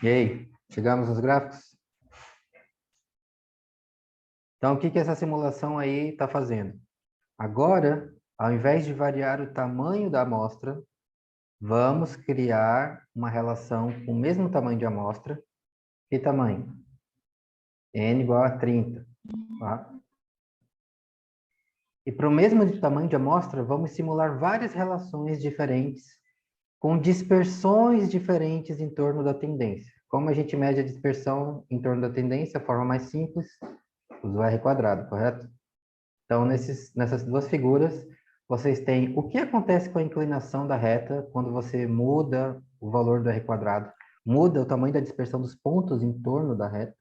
E aí, chegamos nos gráficos? Então, o que essa simulação aí está fazendo? Agora, ao invés de variar o tamanho da amostra, vamos criar uma relação com o mesmo tamanho de amostra. Que tamanho? N igual a 30. Tá? E para o mesmo tamanho de amostra, vamos simular várias relações diferentes, com dispersões diferentes em torno da tendência. Como a gente mede a dispersão em torno da tendência, a forma mais simples, usa o R quadrado, correto? Então, nessas duas figuras, vocês têm o que acontece com a inclinação da reta quando você muda o valor do R quadrado, muda o tamanho da dispersão dos pontos em torno da reta,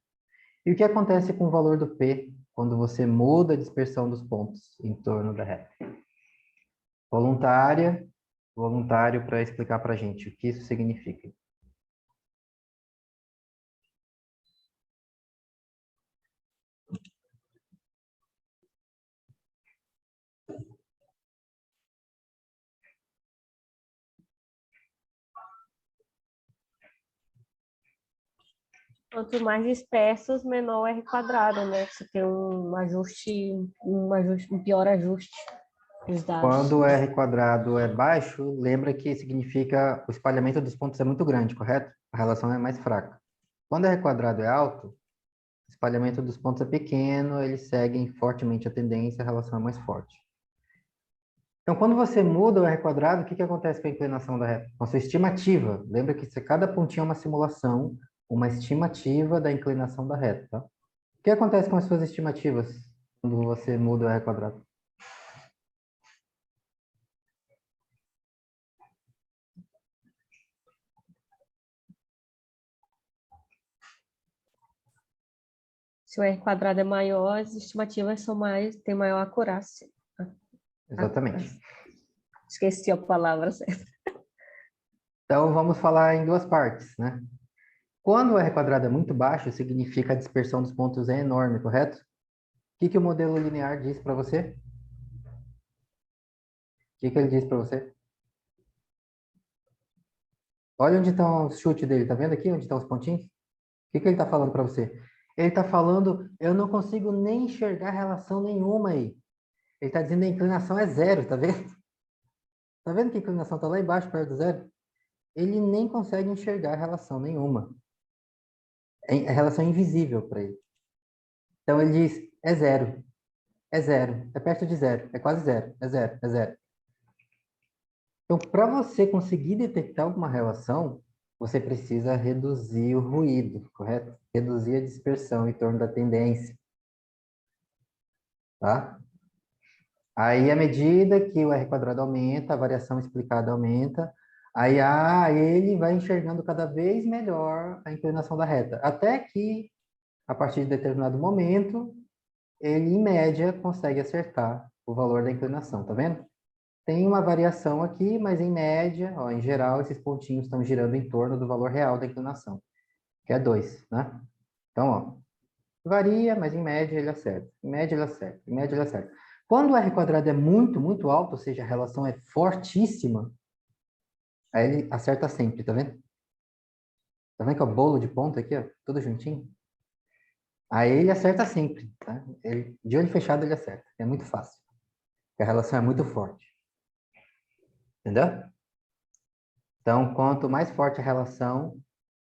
e o que acontece com o valor do P quando você muda a dispersão dos pontos em torno da reta. Voluntário para explicar para a gente o que isso significa. Quanto mais dispersos, menor o R quadrado, né? Você tem um pior ajuste dos dados. Quando o R quadrado é baixo, lembra que significa o espalhamento dos pontos é muito grande, correto? A relação é mais fraca. Quando o R quadrado é alto, o espalhamento dos pontos é pequeno, eles seguem fortemente a tendência, a relação é mais forte. Então, quando você muda o R quadrado, o que acontece com a inclinação da reta? Com a sua estimativa. Lembra que cada pontinho é uma simulação, uma estimativa da inclinação da reta, tá? O que acontece com as suas estimativas quando você muda o R quadrado? Se o R quadrado é maior, as estimativas têm maior acurácia. Exatamente. Esqueci a palavra certa. Então, vamos falar em duas partes, né? Quando o R quadrado é muito baixo, significa a dispersão dos pontos é enorme, correto? O que o modelo linear diz para você? O que ele diz para você? Olha onde estão os chutes dele, tá vendo aqui onde estão os pontinhos? O que ele está falando para você? Ele está falando, eu não consigo nem enxergar relação nenhuma aí. Ele está dizendo que a inclinação é zero, tá vendo? Tá vendo que a inclinação está lá embaixo, perto do zero? Ele nem consegue enxergar relação nenhuma. É relação invisível para ele. Então ele diz, é zero, é perto de zero, é quase zero, é zero, é zero. Então, para você conseguir detectar alguma relação, você precisa reduzir o ruído, correto? Reduzir a dispersão em torno da tendência. Tá? Aí, à medida que o R quadrado aumenta, a variação explicada aumenta, aí ele vai enxergando cada vez melhor a inclinação da reta. Até que, a partir de determinado momento, ele, em média, consegue acertar o valor da inclinação, tá vendo? Tem uma variação aqui, mas em média, ó, em geral, esses pontinhos estão girando em torno do valor real da inclinação, que é 2, né? Então, ó, varia, mas em média ele acerta. Em média ele acerta. Em média ele acerta. Quando o R quadrado é muito, muito alto, ou seja, a relação é fortíssima, aí ele acerta sempre, tá vendo? Tá vendo que é o bolo de ponta aqui, ó? Tudo juntinho? Aí ele acerta sempre, tá? Ele, de olho fechado ele acerta. É muito fácil. Porque a relação é muito forte. Entendeu? Então, quanto mais forte a relação,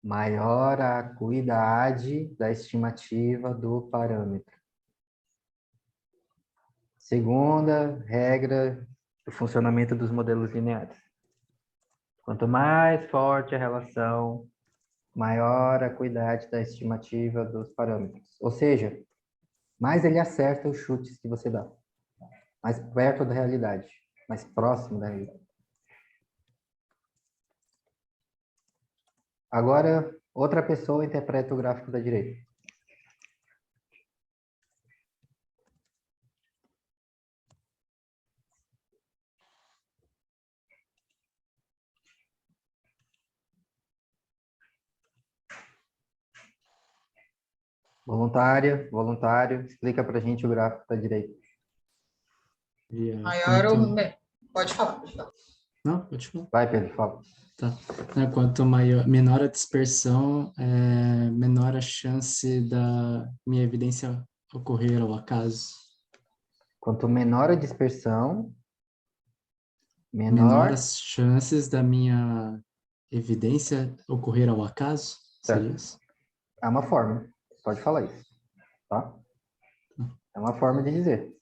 maior a acuidade da estimativa do parâmetro. Segunda regra do funcionamento dos modelos lineares. Quanto mais forte a relação, maior a acuidade da estimativa dos parâmetros. Ou seja, mais ele acerta os chutes que você dá. Mais perto da realidade. Mais próximo da realidade. Agora, outra pessoa interpreta o gráfico da direita. Voluntária, voluntário, explica pra gente o gráfico da direita. Maior ou... Pode falar, pode falar. Não, pode falar. Vai, Pedro, fala. Tá. Quanto menor a dispersão, menor a chance da minha evidência ocorrer ao acaso. Quanto menor a dispersão, Menor as chances da minha evidência ocorrer ao acaso? Seria isso? É uma forma. Pode falar isso. Tá? É uma forma de dizer.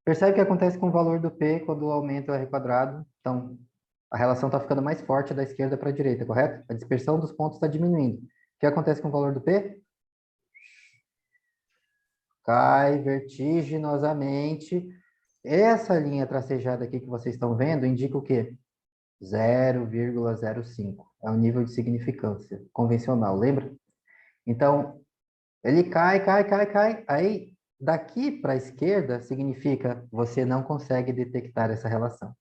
Percebe o que acontece com o valor do P quando aumenta o R quadrado? Então, a relação está ficando mais forte da esquerda para a direita, correto? A dispersão dos pontos está diminuindo. O que acontece com o valor do P? Cai vertiginosamente. Essa linha tracejada aqui que vocês estão vendo indica o quê? 0,05. É o nível de significância convencional, lembra? Então, ele cai. Aí, daqui para a esquerda, significa você não consegue detectar essa relação.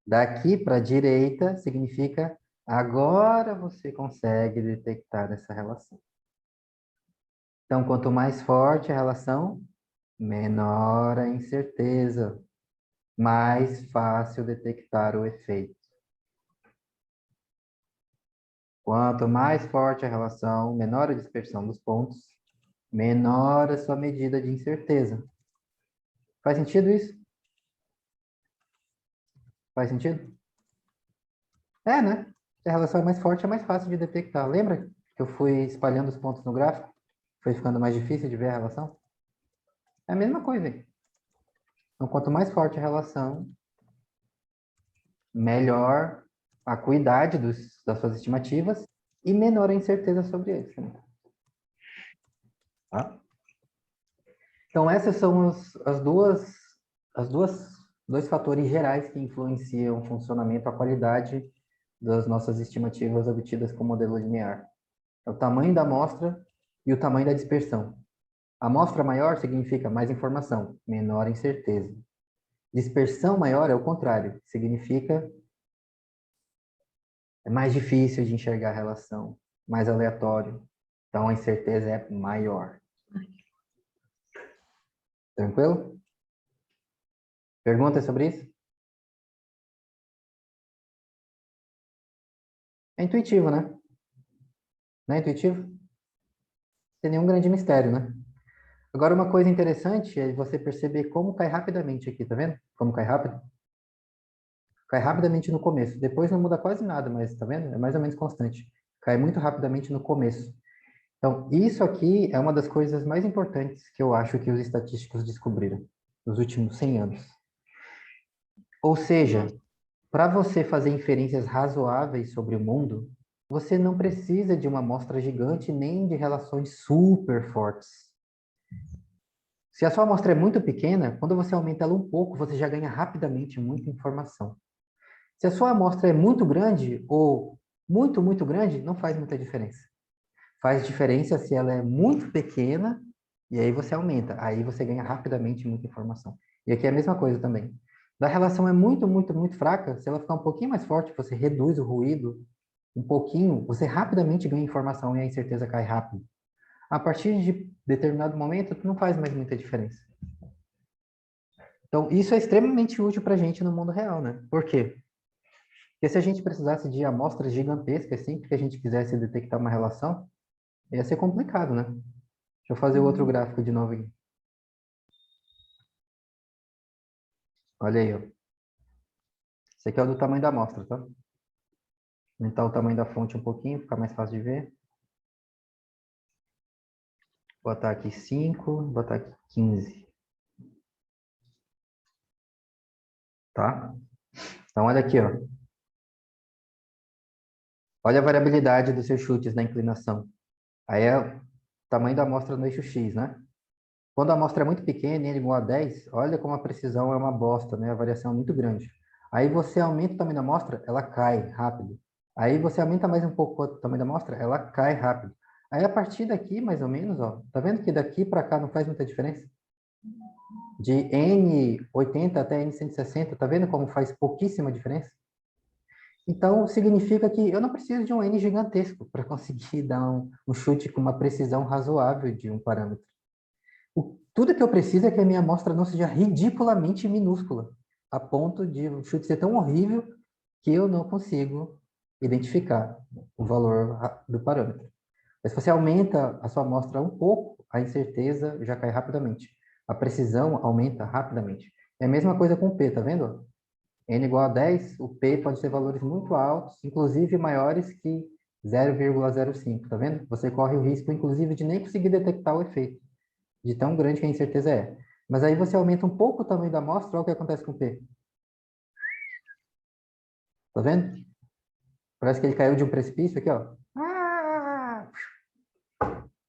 Daqui para a direita, significa agora você consegue detectar essa relação. Então, quanto mais forte a relação, menor a incerteza, mais fácil detectar o efeito. Quanto mais forte a relação, menor a dispersão dos pontos, menor a sua medida de incerteza. Faz sentido isso? Faz sentido? É, né? Se a relação é mais forte, é mais fácil de detectar. Lembra que eu fui espalhando os pontos no gráfico? Foi ficando mais difícil de ver a relação? É a mesma coisa aí. Então, quanto mais forte a relação, melhor a acuidade das suas estimativas e menor a incerteza sobre eles. Tá? Então, essas são dois fatores gerais que influenciam o funcionamento, a qualidade das nossas estimativas obtidas com o modelo linear. É o tamanho da amostra e o tamanho da dispersão. A amostra maior significa mais informação, menor incerteza. Dispersão maior é o contrário, significa é mais difícil de enxergar a relação, mais aleatório. Então, a incerteza é maior. Tranquilo? Perguntas sobre isso? É intuitivo, né? Não é intuitivo? Não tem nenhum grande mistério, né? Agora, uma coisa interessante é você perceber como cai rapidamente aqui, tá vendo? Como cai rápido? Cai rapidamente no começo. Depois não muda quase nada, mas tá vendo? É mais ou menos constante. Cai muito rapidamente no começo. Então, isso aqui é uma das coisas mais importantes que eu acho que os estatísticos descobriram nos últimos 100 anos. Ou seja, para você fazer inferências razoáveis sobre o mundo, você não precisa de uma amostra gigante nem de relações super fortes. Se a sua amostra é muito pequena, quando você aumenta ela um pouco, você já ganha rapidamente muita informação. Se a sua amostra é muito grande ou muito, muito grande, não faz muita diferença. Faz diferença se ela é muito pequena e aí você aumenta. Aí você ganha rapidamente muita informação. E aqui é a mesma coisa também. Da relação é muito, muito, muito fraca, se ela ficar um pouquinho mais forte, você reduz o ruído um pouquinho, você rapidamente ganha informação e a incerteza cai rápido. A partir de determinado momento, não faz mais muita diferença. Então, isso é extremamente útil para a gente no mundo real, né? Por quê? Porque se a gente precisasse de amostras gigantescas sempre que a gente quisesse detectar uma relação, ia ser complicado, né? Deixa eu fazer o outro gráfico de novo aqui. Olha aí, ó. Esse aqui é o do tamanho da amostra, tá? Aumentar o tamanho da fonte um pouquinho, fica mais fácil de ver. Botar aqui 5, botar aqui 15. Tá? Então, olha aqui, ó. Olha a variabilidade dos seus chutes na inclinação. Aí é o tamanho da amostra no eixo X, né? Quando a amostra é muito pequena, n igual a 10, olha como a precisão é uma bosta, né? A variação é muito grande. Aí você aumenta o tamanho da amostra, ela cai rápido. Aí você aumenta mais um pouco o tamanho da amostra, ela cai rápido. Aí a partir daqui, mais ou menos, ó, tá vendo que daqui para cá não faz muita diferença? De N80 até N160, tá vendo como faz pouquíssima diferença? Então, significa que eu não preciso de um N gigantesco para conseguir dar um chute com uma precisão razoável de um parâmetro. Tudo que eu preciso é que a minha amostra não seja ridiculamente minúscula, a ponto de o chute ser tão horrível que eu não consigo identificar o valor do parâmetro. Mas se você aumenta a sua amostra um pouco, a incerteza já cai rapidamente. A precisão aumenta rapidamente. É a mesma coisa com o P, tá vendo? N igual a 10, o P pode ter valores muito altos, inclusive maiores que 0,05, tá vendo? Você corre o risco, inclusive, de nem conseguir detectar o efeito, de tão grande que a incerteza é. Mas aí você aumenta um pouco o tamanho da amostra, olha o que acontece com o P. Tá vendo? Parece que ele caiu de um precipício aqui, ó.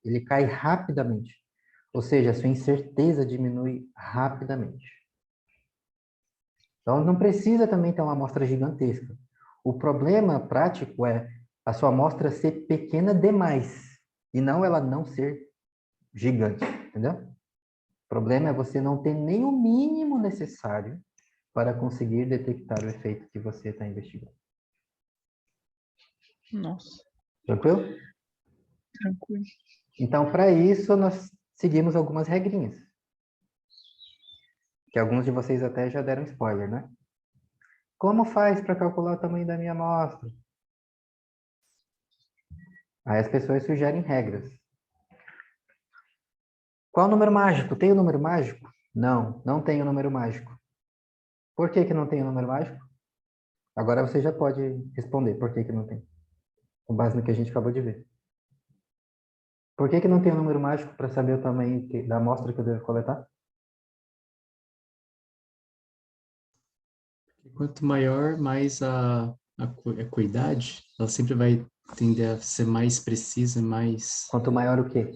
Ele cai rapidamente. Ou seja, a sua incerteza diminui rapidamente. Então, não precisa também ter uma amostra gigantesca. O problema prático é a sua amostra ser pequena demais e não ela não ser gigante, entendeu? O problema é você não ter nem o mínimo necessário para conseguir detectar o efeito que você está investigando. Nossa, Tranquilo? tranquilo. Então, para isso, nós seguimos algumas regrinhas. Que alguns de vocês até já deram spoiler, né? Como faz para calcular o tamanho da minha amostra? Aí as pessoas sugerem regras. Qual o número mágico? Tem o número mágico? Não, não tem o número mágico. Por que que não tem o número mágico? Agora você já pode responder por que que não tem. Com base no que a gente acabou de ver. Por que que não tem o número mágico para saber o tamanho da amostra que eu devo coletar? Quanto maior, mais a acuidade, ela sempre vai tender a ser mais precisa, Quanto maior o quê?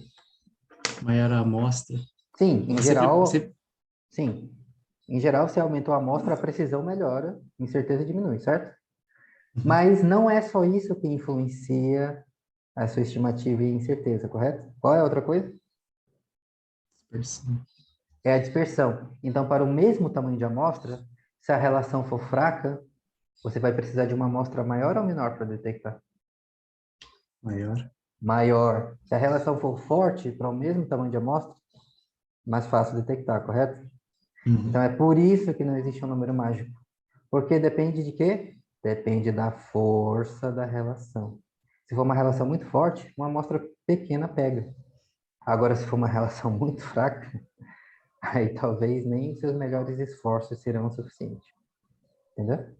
maior a amostra. Sim, em Ela geral, sempre, sim. Em geral, se aumentou a amostra, a precisão melhora, incerteza diminui, certo? Mas não é só isso que influencia a sua estimativa e incerteza, correto? Qual é a outra coisa? dispersão. É a dispersão. Então, para o mesmo tamanho de amostra, se a relação for fraca, você vai precisar de uma amostra maior ou menor para detectar? Maior. Maior. Se a relação for forte para o mesmo tamanho de amostra, mais fácil detectar, correto? Uhum. Então, é por isso que não existe um número mágico. Porque depende de quê? Depende da força da relação. Se for uma relação muito forte, uma amostra pequena pega. Agora, se for uma relação muito fraca, aí talvez nem seus melhores esforços serão o suficiente. Entendeu?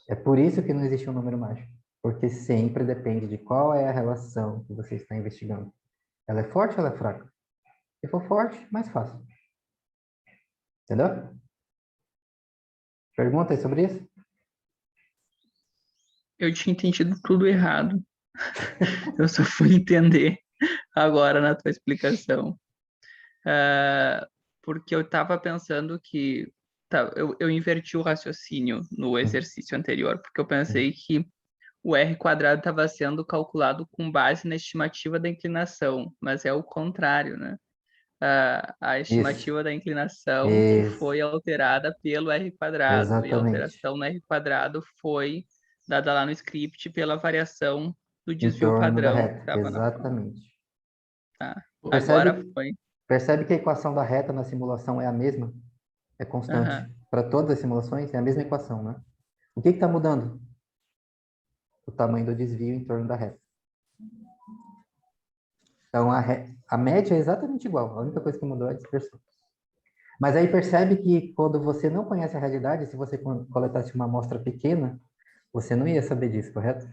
É por isso que não existe um número mágico. Porque sempre depende de qual é a relação que você está investigando. Ela é forte ou ela é fraca? Se for forte, mais fácil. Entendeu? Pergunta aí sobre isso? Eu tinha entendido tudo errado. Eu só fui entender agora na tua explicação. Porque eu estava pensando que... Tá, eu inverti o raciocínio no exercício anterior, porque eu pensei que o r quadrado estava sendo calculado com base na estimativa da inclinação, mas é o contrário, né? A Isso. estimativa da inclinação que Isso. foi alterada pelo r quadrado, e a Exatamente. alteração no r quadrado foi dada lá no script pela variação do Em desvio torno da padrão que reta. estava na prova. Exatamente. Tá. Agora Percebe? foi. Percebe que a equação da reta na simulação é a mesma? É constante. Aham. Para todas as simulações, é a mesma equação, né? O que está mudando? O tamanho do desvio em torno da reta. Então, a média é exatamente igual. A única coisa que mudou é a dispersão. Mas aí percebe que quando você não conhece a realidade, se você coletasse uma amostra pequena, você não ia saber disso, correto?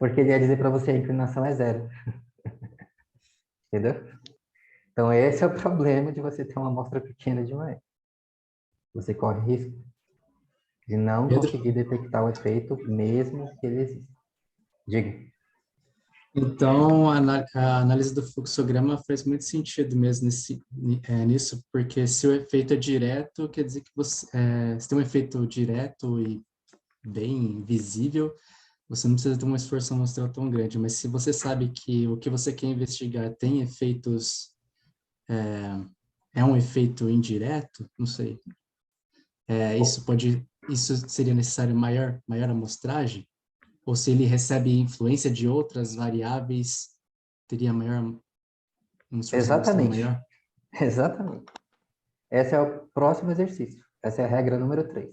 Porque ele ia dizer para você a inclinação é zero. Entendeu? Então, esse é o problema de você ter uma amostra pequena demais. Você corre risco de não Pedro? conseguir detectar o efeito, mesmo que ele exista. Diga. Então, a análise do fluxograma faz muito sentido mesmo nisso, porque se o efeito é direto, quer dizer que se tem um efeito direto e bem visível, você não precisa ter um esforço amostral tão grande, mas se você sabe que o que você quer investigar tem efeitos, é um efeito indireto, não sei, isso seria necessário maior amostragem? Ou se ele recebe influência de outras variáveis, teria um esforço amostral Exatamente. maior? Exatamente. Esse é o próximo exercício. Essa é a regra número 3.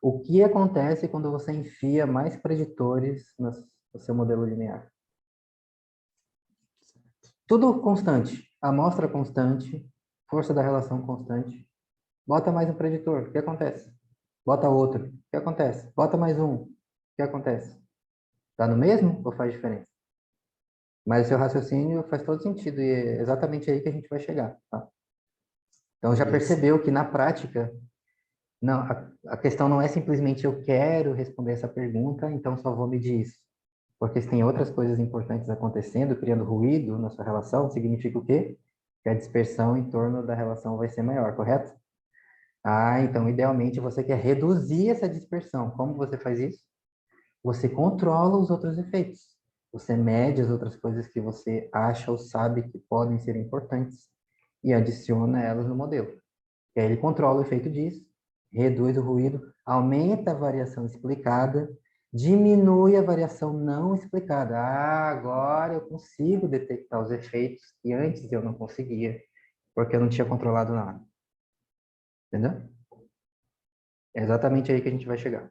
O que acontece quando você enfia mais preditores no seu modelo linear? Tudo constante. Amostra constante, força da relação constante. Bota mais um preditor. O que acontece? Bota outro. O que acontece? Bota mais um. O que acontece? Tá no mesmo ou faz diferença? Mas o seu raciocínio faz todo sentido e é exatamente aí que a gente vai chegar, tá? Então já Beleza. percebeu que na prática, não, a questão não é simplesmente eu quero responder essa pergunta, então só vou medir isso. Porque se tem outras coisas importantes acontecendo, criando ruído na sua relação, significa o quê? Que a dispersão em torno da relação vai ser maior, correto? Ah, então idealmente você quer reduzir essa dispersão. Como você faz isso? Você controla os outros efeitos. Você mede as outras coisas que você acha ou sabe que podem ser importantes e adiciona elas no modelo. E aí ele controla o efeito disso, reduz o ruído, aumenta a variação explicada, diminui a variação não explicada. Ah, agora eu consigo detectar os efeitos que antes eu não conseguia, porque eu não tinha controlado nada. Entendeu? É exatamente aí que a gente vai chegar.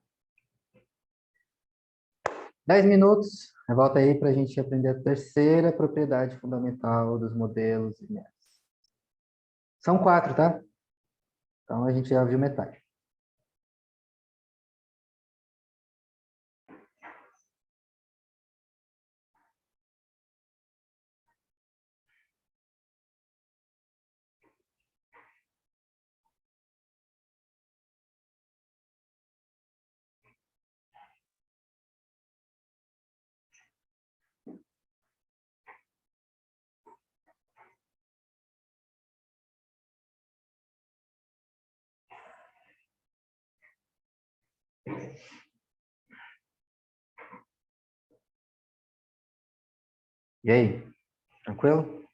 10 minutos, volta aí para a gente aprender a terceira propriedade fundamental dos modelos lineares. São 4, tá? Então a gente já viu metade. E aí? Tranquilo?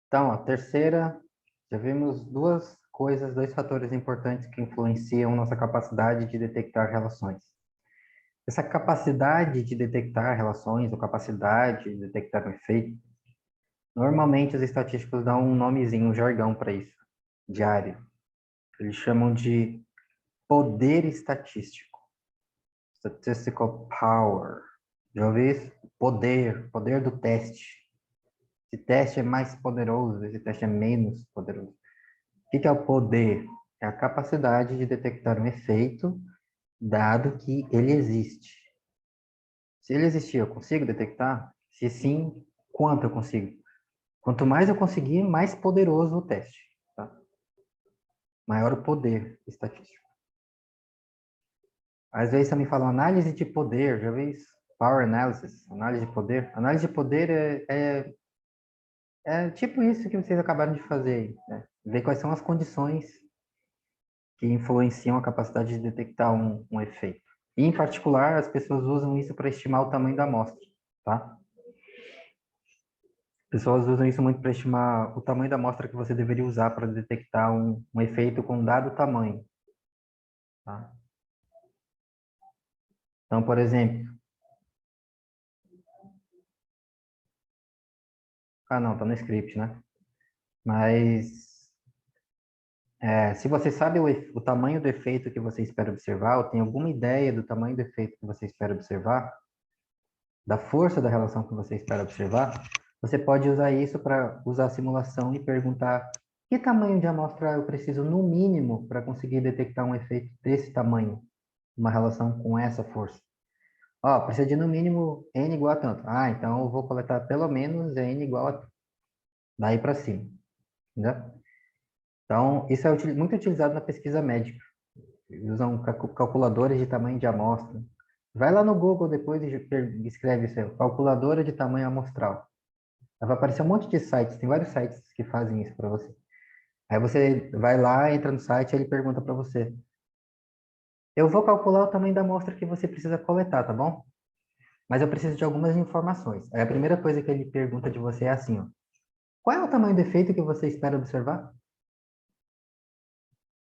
Então, a terceira, já vimos duas coisas, dois fatores importantes que influenciam nossa capacidade de detectar relações. Essa capacidade de detectar relações, ou capacidade de detectar um efeito, normalmente os estatísticos dão um nomezinho, um jargão para isso, diário. Eles chamam de poder estatístico. Statistical power. Já ouviu isso? Poder do teste. Esse teste é mais poderoso, esse teste é menos poderoso. O que é o poder? É a capacidade de detectar um efeito, dado que ele existe. Se ele existir, eu consigo detectar? Se sim, quanto eu consigo? Quanto mais eu conseguir, mais poderoso o teste. Tá? Maior o poder estatístico. Às vezes também falam análise de poder, já viu isso? Power analysis, análise de poder. Análise de poder é tipo isso que vocês acabaram de fazer aí, né? Ver quais são as condições que influenciam a capacidade de detectar um efeito. E, em particular, as pessoas usam isso para estimar o tamanho da amostra, tá? Pessoas usam isso muito para estimar o tamanho da amostra que você deveria usar para detectar um efeito com um dado tamanho, tá? Então, por exemplo... Ah, não, tá no script, né? Mas... se você sabe o tamanho do efeito que você espera observar, ou tem alguma ideia do tamanho do efeito que você espera observar, da força da relação que você espera observar, você pode usar isso para usar a simulação e perguntar que tamanho de amostra eu preciso, no mínimo, para conseguir detectar um efeito desse tamanho, uma relação com essa força. Ó, precisa de no mínimo n igual a tanto. Ah, então eu vou coletar pelo menos n igual a daí para cima. Entendeu? Então, isso é muito utilizado na pesquisa médica. Usam calculadores de tamanho de amostra. Vai lá no Google depois e escreve isso aí, calculadora de tamanho amostral. Vai aparecer um monte de sites, tem vários sites que fazem isso para você. Aí você vai lá, entra no site e ele pergunta para você: eu vou calcular o tamanho da amostra que você precisa coletar, tá bom? Mas eu preciso de algumas informações. Aí a primeira coisa que ele pergunta de você é assim, ó: qual é o tamanho do efeito que você espera observar?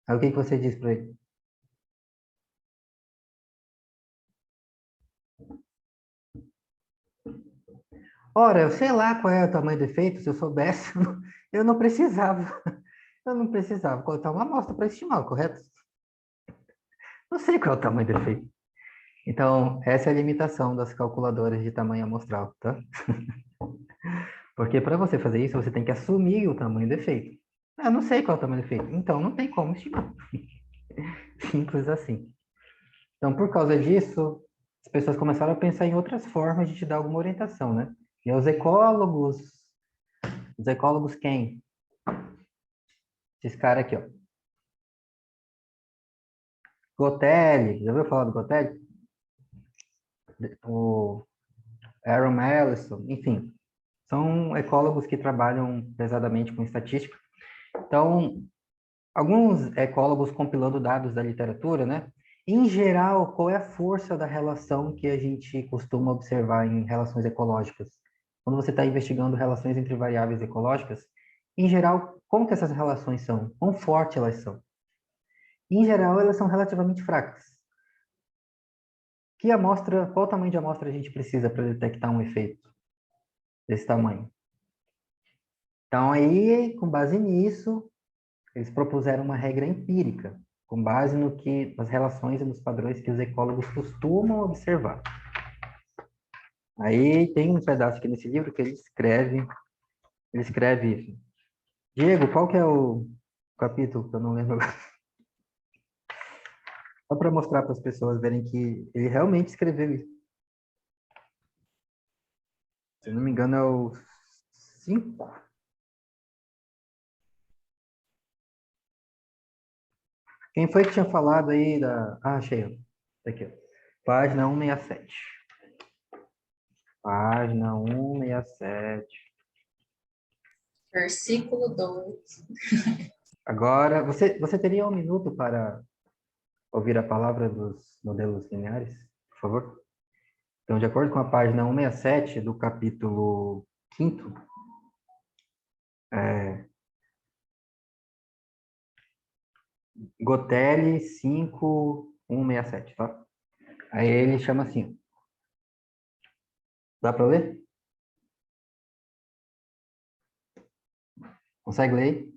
Aí o que você diz para ele? Ora, eu sei lá qual é o tamanho do efeito, se eu soubesse, eu não precisava. Eu não precisava coletar uma amostra para estimar, correto? Não sei qual é o tamanho do efeito. Então, essa é a limitação das calculadoras de tamanho amostral, tá? Porque para você fazer isso, você tem que assumir o tamanho do efeito. Eu não sei qual é o tamanho do efeito, então não tem como estimar. Simples assim. Então, por causa disso, as pessoas começaram a pensar em outras formas de te dar alguma orientação, né? E os ecólogos quem? Esses caras aqui, ó. Gotelli, já ouviu falar do Gotelli? O Aaron Ellison, enfim. São ecólogos que trabalham pesadamente com estatística. Então, alguns ecólogos compilando dados da literatura, né? Em geral, qual é a força da relação que a gente costuma observar em relações ecológicas? Quando você está investigando relações entre variáveis ecológicas, em geral, como que essas relações são? Quão fortes elas são? Em geral, elas são relativamente fracas. Qual tamanho de amostra a gente precisa para detectar um efeito desse tamanho? Então, aí, com base nisso, eles propuseram uma regra empírica, com base nas relações e nos padrões que os ecólogos costumam observar. Aí tem um pedaço aqui nesse livro que ele escreve isso. Diego, qual que é o capítulo que eu não lembro agora? Só para mostrar para as pessoas verem que ele realmente escreveu isso. Se eu não me engano, é o 5. Quem foi que tinha falado aí da... Ah, achei. Ó. Tá aqui, ó. Página 167. Página 167. Versículo 2. Agora, você teria um minuto para ouvir a palavra dos modelos lineares, por favor? Então, de acordo com a página 167 do capítulo 5º, Gotelli 5167, tá? Aí ele chama assim. Dá para ler? Consegue ler?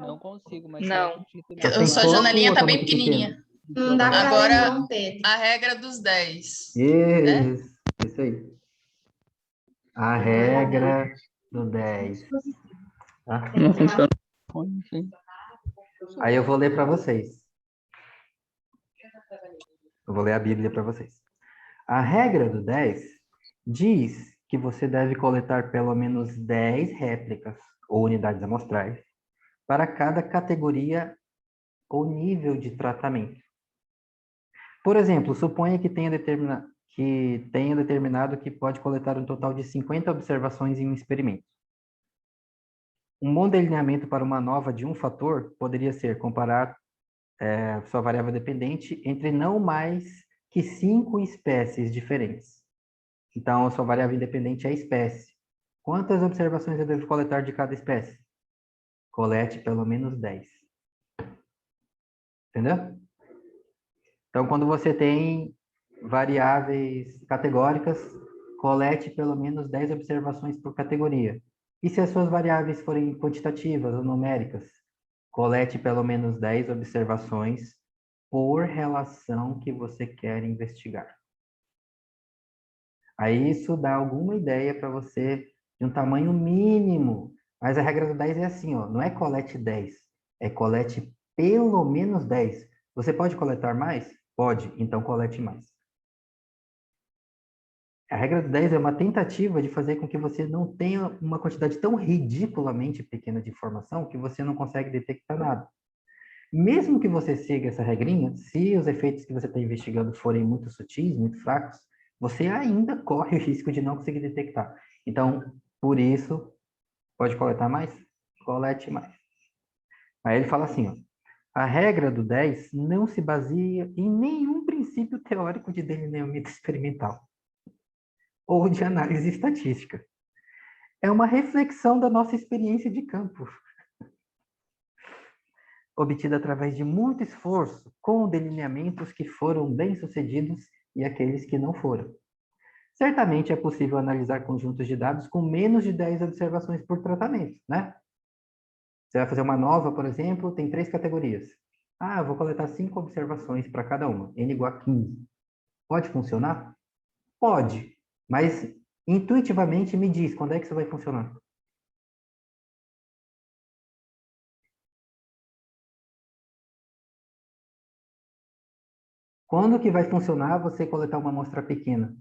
Não consigo, mas Não. pode Eu- continuar. sua janelinha tá bem muito pequenininha. Não dá para Agora- ler, não, Pedro. A regra dos 10. Isso aí. A regra do 10. Tá? Não funciona. Enfim. Aí eu vou ler para vocês. Eu vou ler a Bíblia para vocês. A regra do 10 diz que você deve coletar pelo menos 10 réplicas ou unidades amostrais para cada categoria ou nível de tratamento. Por exemplo, suponha que tenha determinado que pode coletar um total de 50 observações em um experimento. Um bom delineamento para uma nova de um fator poderia ser comparar sua variável dependente entre não mais que 5 espécies diferentes. Então, a sua variável independente é a espécie. Quantas observações eu devo coletar de cada espécie? Colete pelo menos 10. Entendeu? Então, quando você tem variáveis categóricas, colete pelo menos 10 observações por categoria. E se as suas variáveis forem quantitativas ou numéricas, colete pelo menos 10 observações por relação que você quer investigar. Aí isso dá alguma ideia para você de um tamanho mínimo. Mas a regra do 10 é assim, ó, não é colete 10, é colete pelo menos 10. Você pode coletar mais? Pode, então colete mais. A regra do 10 é uma tentativa de fazer com que você não tenha uma quantidade tão ridiculamente pequena de informação que você não consegue detectar nada. Mesmo que você siga essa regrinha, se os efeitos que você está investigando forem muito sutis, muito fracos, você ainda corre o risco de não conseguir detectar. Então, por isso, pode coletar mais? Colete mais. Aí ele fala assim, ó, a regra do 10 não se baseia em nenhum princípio teórico de delineamento experimental ou de análise estatística. É uma reflexão da nossa experiência de campo, obtida através de muito esforço, com delineamentos que foram bem-sucedidos e aqueles que não foram. Certamente é possível analisar conjuntos de dados com menos de 10 observações por tratamento, né? Você vai fazer uma nova, por exemplo, tem 3 categorias. Ah, eu vou coletar 5 observações para cada uma, n igual a 15. Pode funcionar? Pode, mas intuitivamente me diz quando é que isso vai funcionar. Quando que vai funcionar você coletar uma amostra pequena?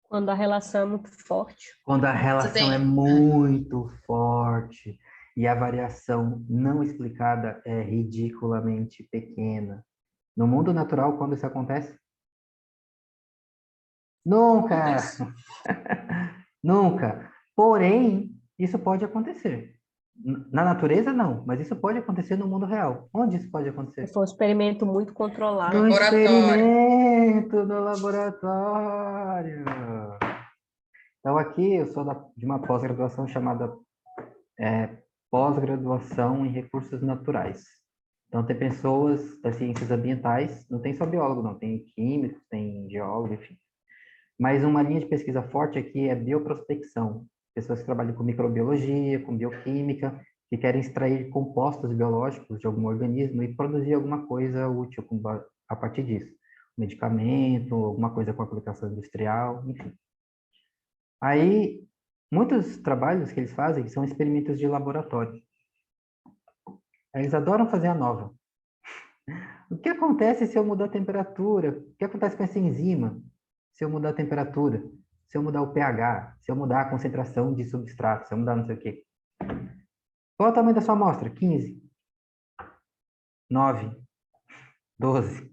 Quando a relação é muito forte. Quando a relação é muito forte e a variação não explicada é ridiculamente pequena. No mundo natural, quando isso acontece? Nunca! Nunca! Porém, isso pode acontecer. Na natureza, não, mas isso pode acontecer no mundo real. Onde isso pode acontecer? Se for um experimento muito controlado. No Laboratório. experimento, no laboratório. Então, aqui eu sou de uma pós-graduação chamada pós-graduação em recursos naturais. Então, tem pessoas das ciências ambientais, não tem só biólogo, não, tem químicos, tem geólogo, enfim. Mas uma linha de pesquisa forte aqui é bioprospecção. Pessoas que trabalham com microbiologia, com bioquímica, que querem extrair compostos biológicos de algum organismo e produzir alguma coisa útil a partir disso. Medicamento, alguma coisa com aplicação industrial, enfim. Aí, muitos trabalhos que eles fazem são experimentos de laboratório. Eles adoram fazer a nova. O que acontece se eu mudar a temperatura? O que acontece com essa enzima? Se eu mudar a temperatura? Se eu mudar o pH? Se eu mudar a concentração de substrato? Se eu mudar não sei o quê? Qual é o tamanho da sua amostra? 15? 9? 12?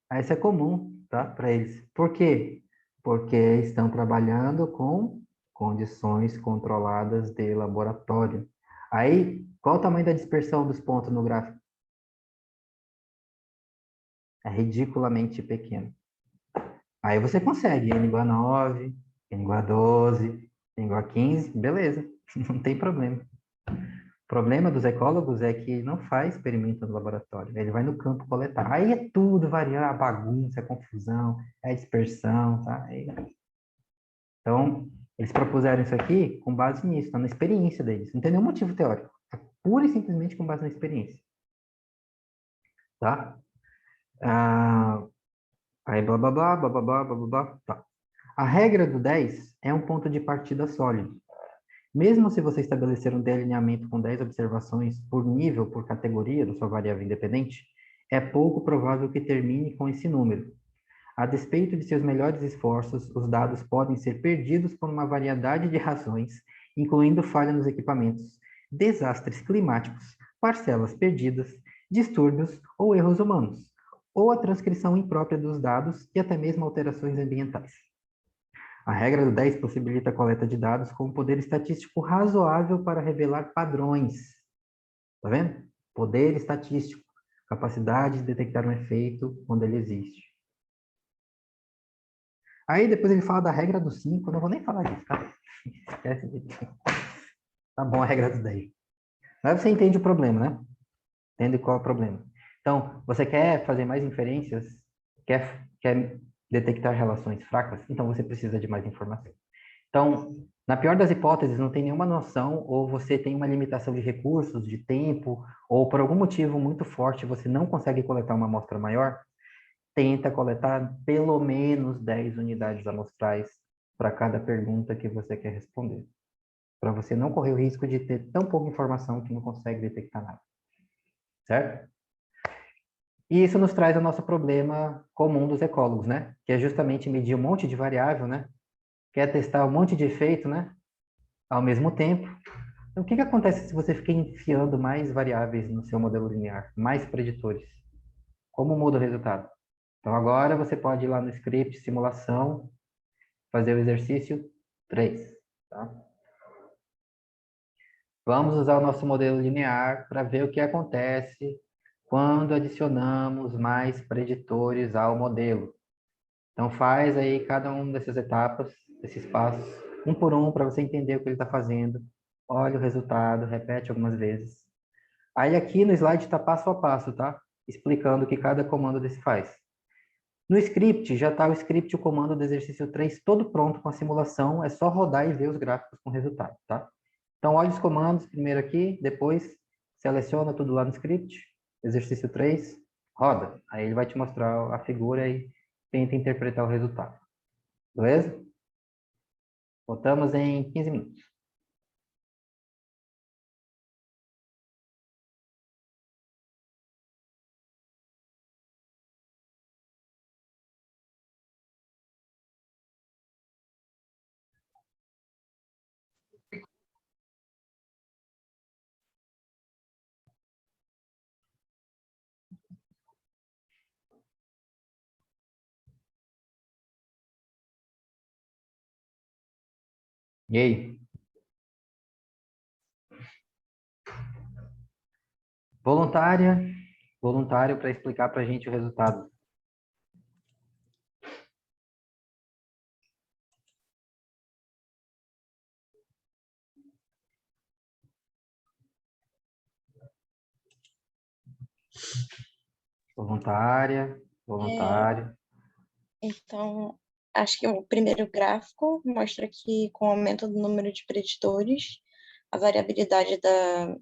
Aí isso é comum, tá? Para eles. Por quê? Porque estão trabalhando com condições controladas de laboratório. Aí, qual o tamanho da dispersão dos pontos no gráfico? É ridiculamente pequeno. Aí você consegue, n igual a 9, n igual a 12, n igual a 15, beleza, não tem problema. O problema dos ecólogos é que não faz experimento no laboratório, ele vai no campo coletar. Aí é tudo variar, bagunça, confusão, é dispersão, tá? Então, eles propuseram isso aqui com base nisso, tá? Na experiência deles. Não tem nenhum motivo teórico, é pura e simplesmente com base na experiência. Tá? Aí blá blá blá, blá blá blá, blá blá blá, tá. A regra do 10 é um ponto de partida sólido. Mesmo se você estabelecer um delineamento com 10 observações por nível, por categoria da sua variável independente, é pouco provável que termine com esse número. A despeito de seus melhores esforços, os dados podem ser perdidos por uma variedade de razões, incluindo falha nos equipamentos, desastres climáticos, parcelas perdidas, distúrbios ou erros humanos, ou a transcrição imprópria dos dados e até mesmo alterações ambientais. A regra do 10 possibilita a coleta de dados com um poder estatístico razoável para revelar padrões. Tá vendo? Poder estatístico, capacidade de detectar um efeito quando ele existe. Aí depois ele fala da regra do 5, eu não vou nem falar disso, tá? Esquece disso. Tá bom a regra do 10. Mas você entende o problema, né? Entende qual é o problema. Então, você quer fazer mais inferências? Quer detectar relações fracas? Então, você precisa de mais informação. Então, na pior das hipóteses, não tem nenhuma noção, ou você tem uma limitação de recursos, de tempo, ou por algum motivo muito forte você não consegue coletar uma amostra maior, tenta coletar pelo menos 10 unidades amostrais para cada pergunta que você quer responder, para você não correr o risco de ter tão pouca informação que não consegue detectar nada. Certo? E isso nos traz o nosso problema comum dos ecólogos, né? Que é justamente medir um monte de variável, né? Quer testar um monte de efeito, né? Ao mesmo tempo. Então, o que que acontece se você fica enfiando mais variáveis no seu modelo linear, mais preditores? Como muda o resultado? Então, agora você pode ir lá no script, simulação, fazer o exercício 3, tá? Vamos usar o nosso modelo linear para ver o que acontece quando adicionamos mais preditores ao modelo. Então, faz aí cada uma dessas etapas, desses passos, um por um, para você entender o que ele está fazendo. Olha o resultado, repete algumas vezes. Aí aqui no slide está passo a passo, tá? Explicando o que cada comando desse faz. No script, já está o script, o comando do exercício 3 todo pronto com a simulação, é só rodar e ver os gráficos com resultado, tá? Então, olha os comandos primeiro aqui, depois seleciona tudo lá no script, exercício 3, roda. Aí ele vai te mostrar a figura e tenta interpretar o resultado. Beleza? Voltamos em 15 minutos. E aí? Voluntário para explicar para a gente o resultado. Voluntária, voluntário. Então, acho que o primeiro gráfico mostra que, com o aumento do número de preditores, a variabilidade da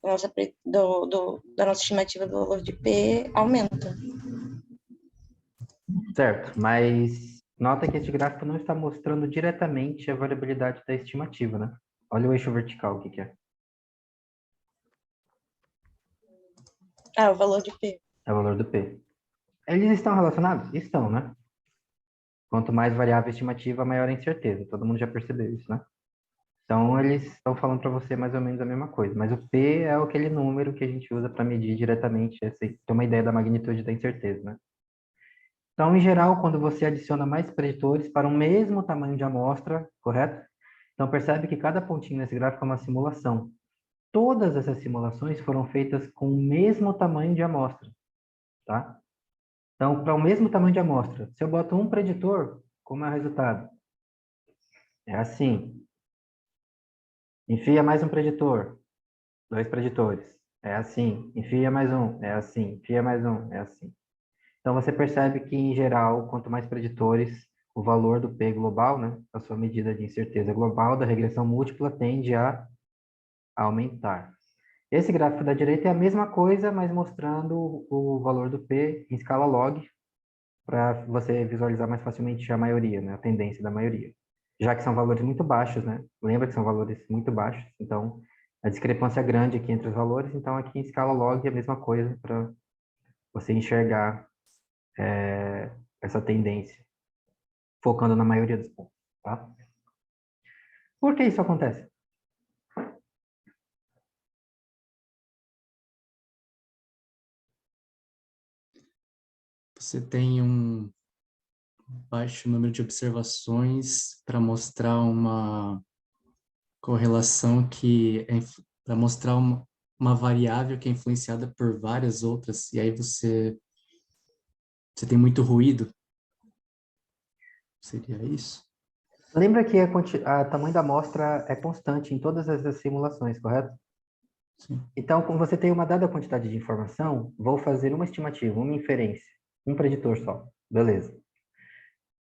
da nossa estimativa do valor de P aumenta. Certo, mas nota que este gráfico não está mostrando diretamente a variabilidade da estimativa, né? Olha o eixo vertical, o que é? Ah, o valor de P. É o valor do P. Eles estão relacionados? Estão, né? Quanto mais variável a estimativa, maior a incerteza. Todo mundo já percebeu isso, né? Então, eles estão falando para você mais ou menos a mesma coisa. Mas o P é aquele número que a gente usa para medir diretamente, ter uma ideia da magnitude da incerteza, né? Então, em geral, quando você adiciona mais preditores para o mesmo tamanho de amostra, correto? Então, percebe que cada pontinho nesse gráfico é uma simulação. Todas essas simulações foram feitas com o mesmo tamanho de amostra, tá? Então, para o mesmo tamanho de amostra, se eu boto um preditor, como é o resultado? É assim. Enfia mais um preditor, 2 preditores. É assim. Enfia mais um, é assim. Enfia mais um, é assim. Então, você percebe que, em geral, quanto mais preditores, o valor do P global, né, a sua medida de incerteza global da regressão múltipla tende a aumentar. Esse gráfico da direita é a mesma coisa, mas mostrando o valor do P em escala log, para você visualizar mais facilmente a maioria, né, a tendência da maioria. Já que são valores muito baixos, né? Lembra que são valores muito baixos, então a discrepância é grande aqui entre os valores, então aqui em escala log é a mesma coisa para você enxergar essa tendência, focando na maioria dos pontos, tá? Por que isso acontece? Você tem um baixo número de observações para mostrar uma correlação para mostrar uma variável que é influenciada por várias outras, e aí você tem muito ruído. Seria isso? Lembra que a tamanho da amostra é constante em todas essas simulações, correto? Então, como você tem uma dada quantidade de informação, vou fazer uma estimativa, uma inferência, um preditor só. Beleza.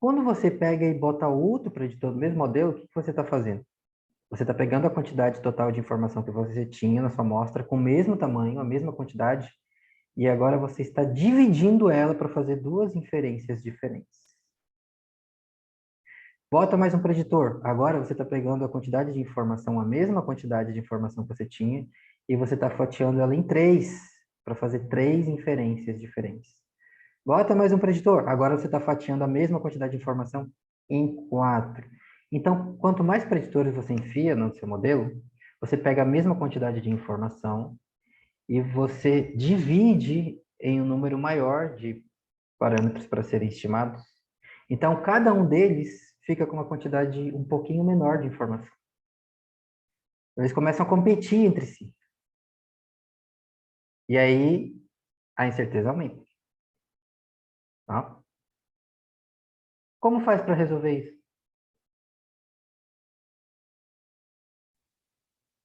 Quando você pega e bota outro preditor do mesmo modelo, o que você está fazendo? Você está pegando a quantidade total de informação que você tinha na sua amostra, com o mesmo tamanho, a mesma quantidade, e agora você está dividindo ela para fazer duas inferências diferentes. Bota mais um preditor. Agora você está pegando a quantidade de informação, a mesma quantidade de informação que você tinha, e você está fatiando ela em 3, para fazer 3 inferências diferentes. Bota mais um preditor. Agora você está fatiando a mesma quantidade de informação em 4. Então, quanto mais preditores você enfia no seu modelo, você pega a mesma quantidade de informação e você divide em um número maior de parâmetros para serem estimados. Então, cada um deles fica com uma quantidade um pouquinho menor de informação. Eles começam a competir entre si. E aí, a incerteza aumenta. Tá? Como faz para resolver isso?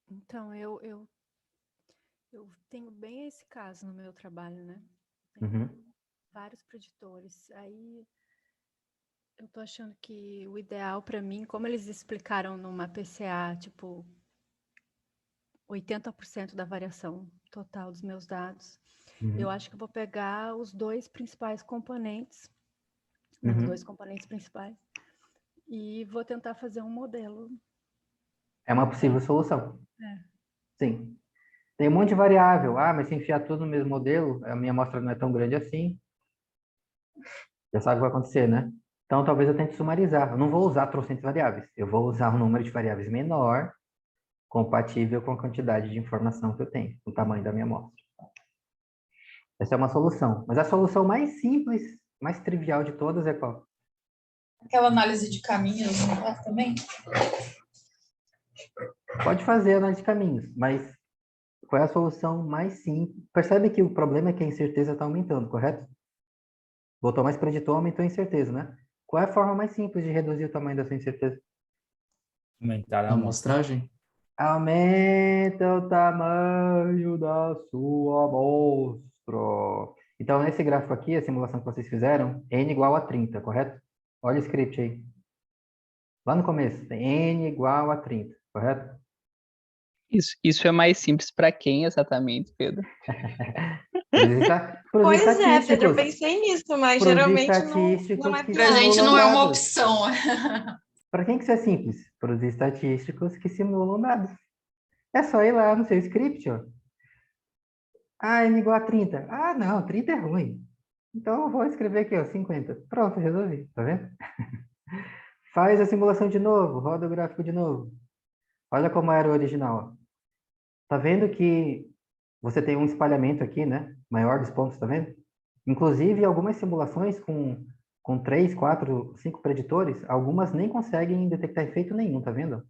Então, eu tenho bem esse caso no meu trabalho, né? Tenho Uhum. vários preditores. Aí eu tô achando que o ideal para mim, como eles explicaram numa PCA, tipo 80% da variação total dos meus dados, eu acho que eu vou pegar os dois principais componentes, né, os dois componentes principais, e vou tentar fazer um modelo. É uma possível solução. É. Sim. Tem um monte de variável. Ah, mas se enfiar tudo no mesmo modelo, a minha amostra não é tão grande assim. Já sabe o que vai acontecer, né? Então, talvez eu tente sumarizar. Eu não vou usar trocentas variáveis. Eu vou usar um número de variáveis menor, compatível com a quantidade de informação que eu tenho, o tamanho da minha amostra. Essa é uma solução. Mas a solução mais simples, mais trivial de todas é qual? Aquela análise de caminhos, não é também? Pode fazer análise de caminhos, mas qual é a solução mais simples? Percebe que o problema é que a incerteza está aumentando, correto? Botou mais preditor, aumentou a incerteza, né? Qual é a forma mais simples de reduzir o tamanho da sua incerteza? Aumentar a A amostra. amostragem? Aumenta o tamanho da sua amostra. Então, nesse gráfico aqui, a simulação que vocês fizeram, n igual a 30, correto? Olha o script aí. Lá no começo, tem n igual a 30, correto? Isso é mais simples para quem exatamente, Pedro? Para os Pois é, Pedro, eu estatísticos. pensei nisso, mas Para os geralmente estatísticos não é que Pra gente simulam não é uma dados. opção. Para quem que isso é simples? Para os estatísticos que simulam dados. É só ir lá no seu script, ó. Ah, n igual a 30. Ah, não, 30 é ruim. Então, eu vou escrever aqui, ó, 50. Pronto, resolvi, tá vendo? Faz a simulação de novo, roda o gráfico de novo. Olha como era o original, ó. Tá vendo que você tem um espalhamento aqui, né? Maior dos pontos, tá vendo? Inclusive, algumas simulações com 3, 4, 5 preditores, algumas nem conseguem detectar efeito nenhum, tá vendo?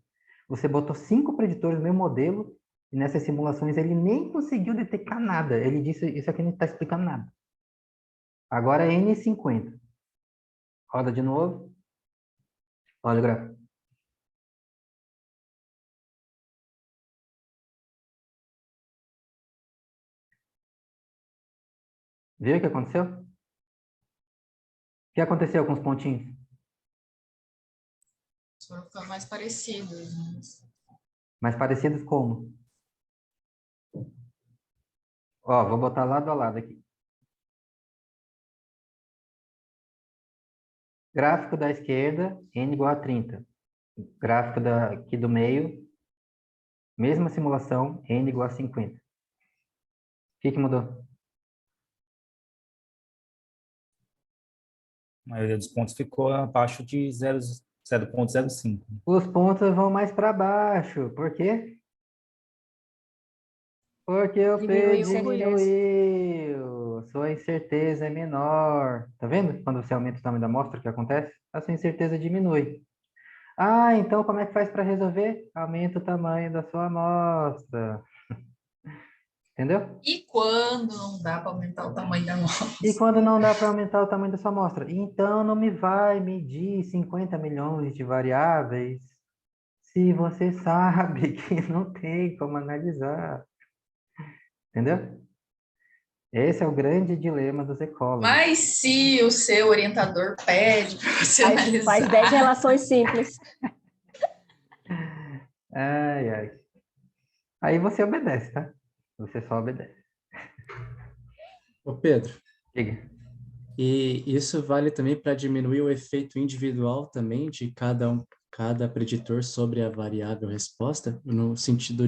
Você botou 5 preditores no mesmo modelo, e nessas simulações ele nem conseguiu detectar nada. Ele disse, isso aqui não está explicando nada. Agora é N50. Roda de novo. Olha o gráfico. Viu o que aconteceu? O que aconteceu com os pontinhos? Foram ficando mais parecidos. Né? Mais parecidos como? Ó, vou botar lado a lado aqui. Gráfico da esquerda, n igual a 30. Gráfico aqui do meio, mesma simulação, n igual a 50. O que mudou? A maioria dos pontos ficou abaixo de 0,05. Os pontos vão mais para baixo. Por quê? Porque o P Diminuiu o diminuiu. Sua incerteza é menor. Tá vendo? Quando você aumenta o tamanho da amostra, o que acontece? A sua incerteza diminui. Ah, então como é que faz para resolver? Aumenta o tamanho da sua amostra. Entendeu? E quando não dá para aumentar o tamanho da amostra? E quando não dá para aumentar o tamanho da sua amostra? Então não me vai medir 50 milhões de variáveis se você sabe que não tem como analisar. Entendeu? Esse é o grande dilema dos ecólogos. Mas se o seu orientador pede para você analisar... Faz 10 relações simples. Ai, ai. Aí você obedece, tá? Você só obedece. Ô Pedro, Diga. e isso vale também para diminuir o efeito individual também de cada preditor sobre a variável resposta, no sentido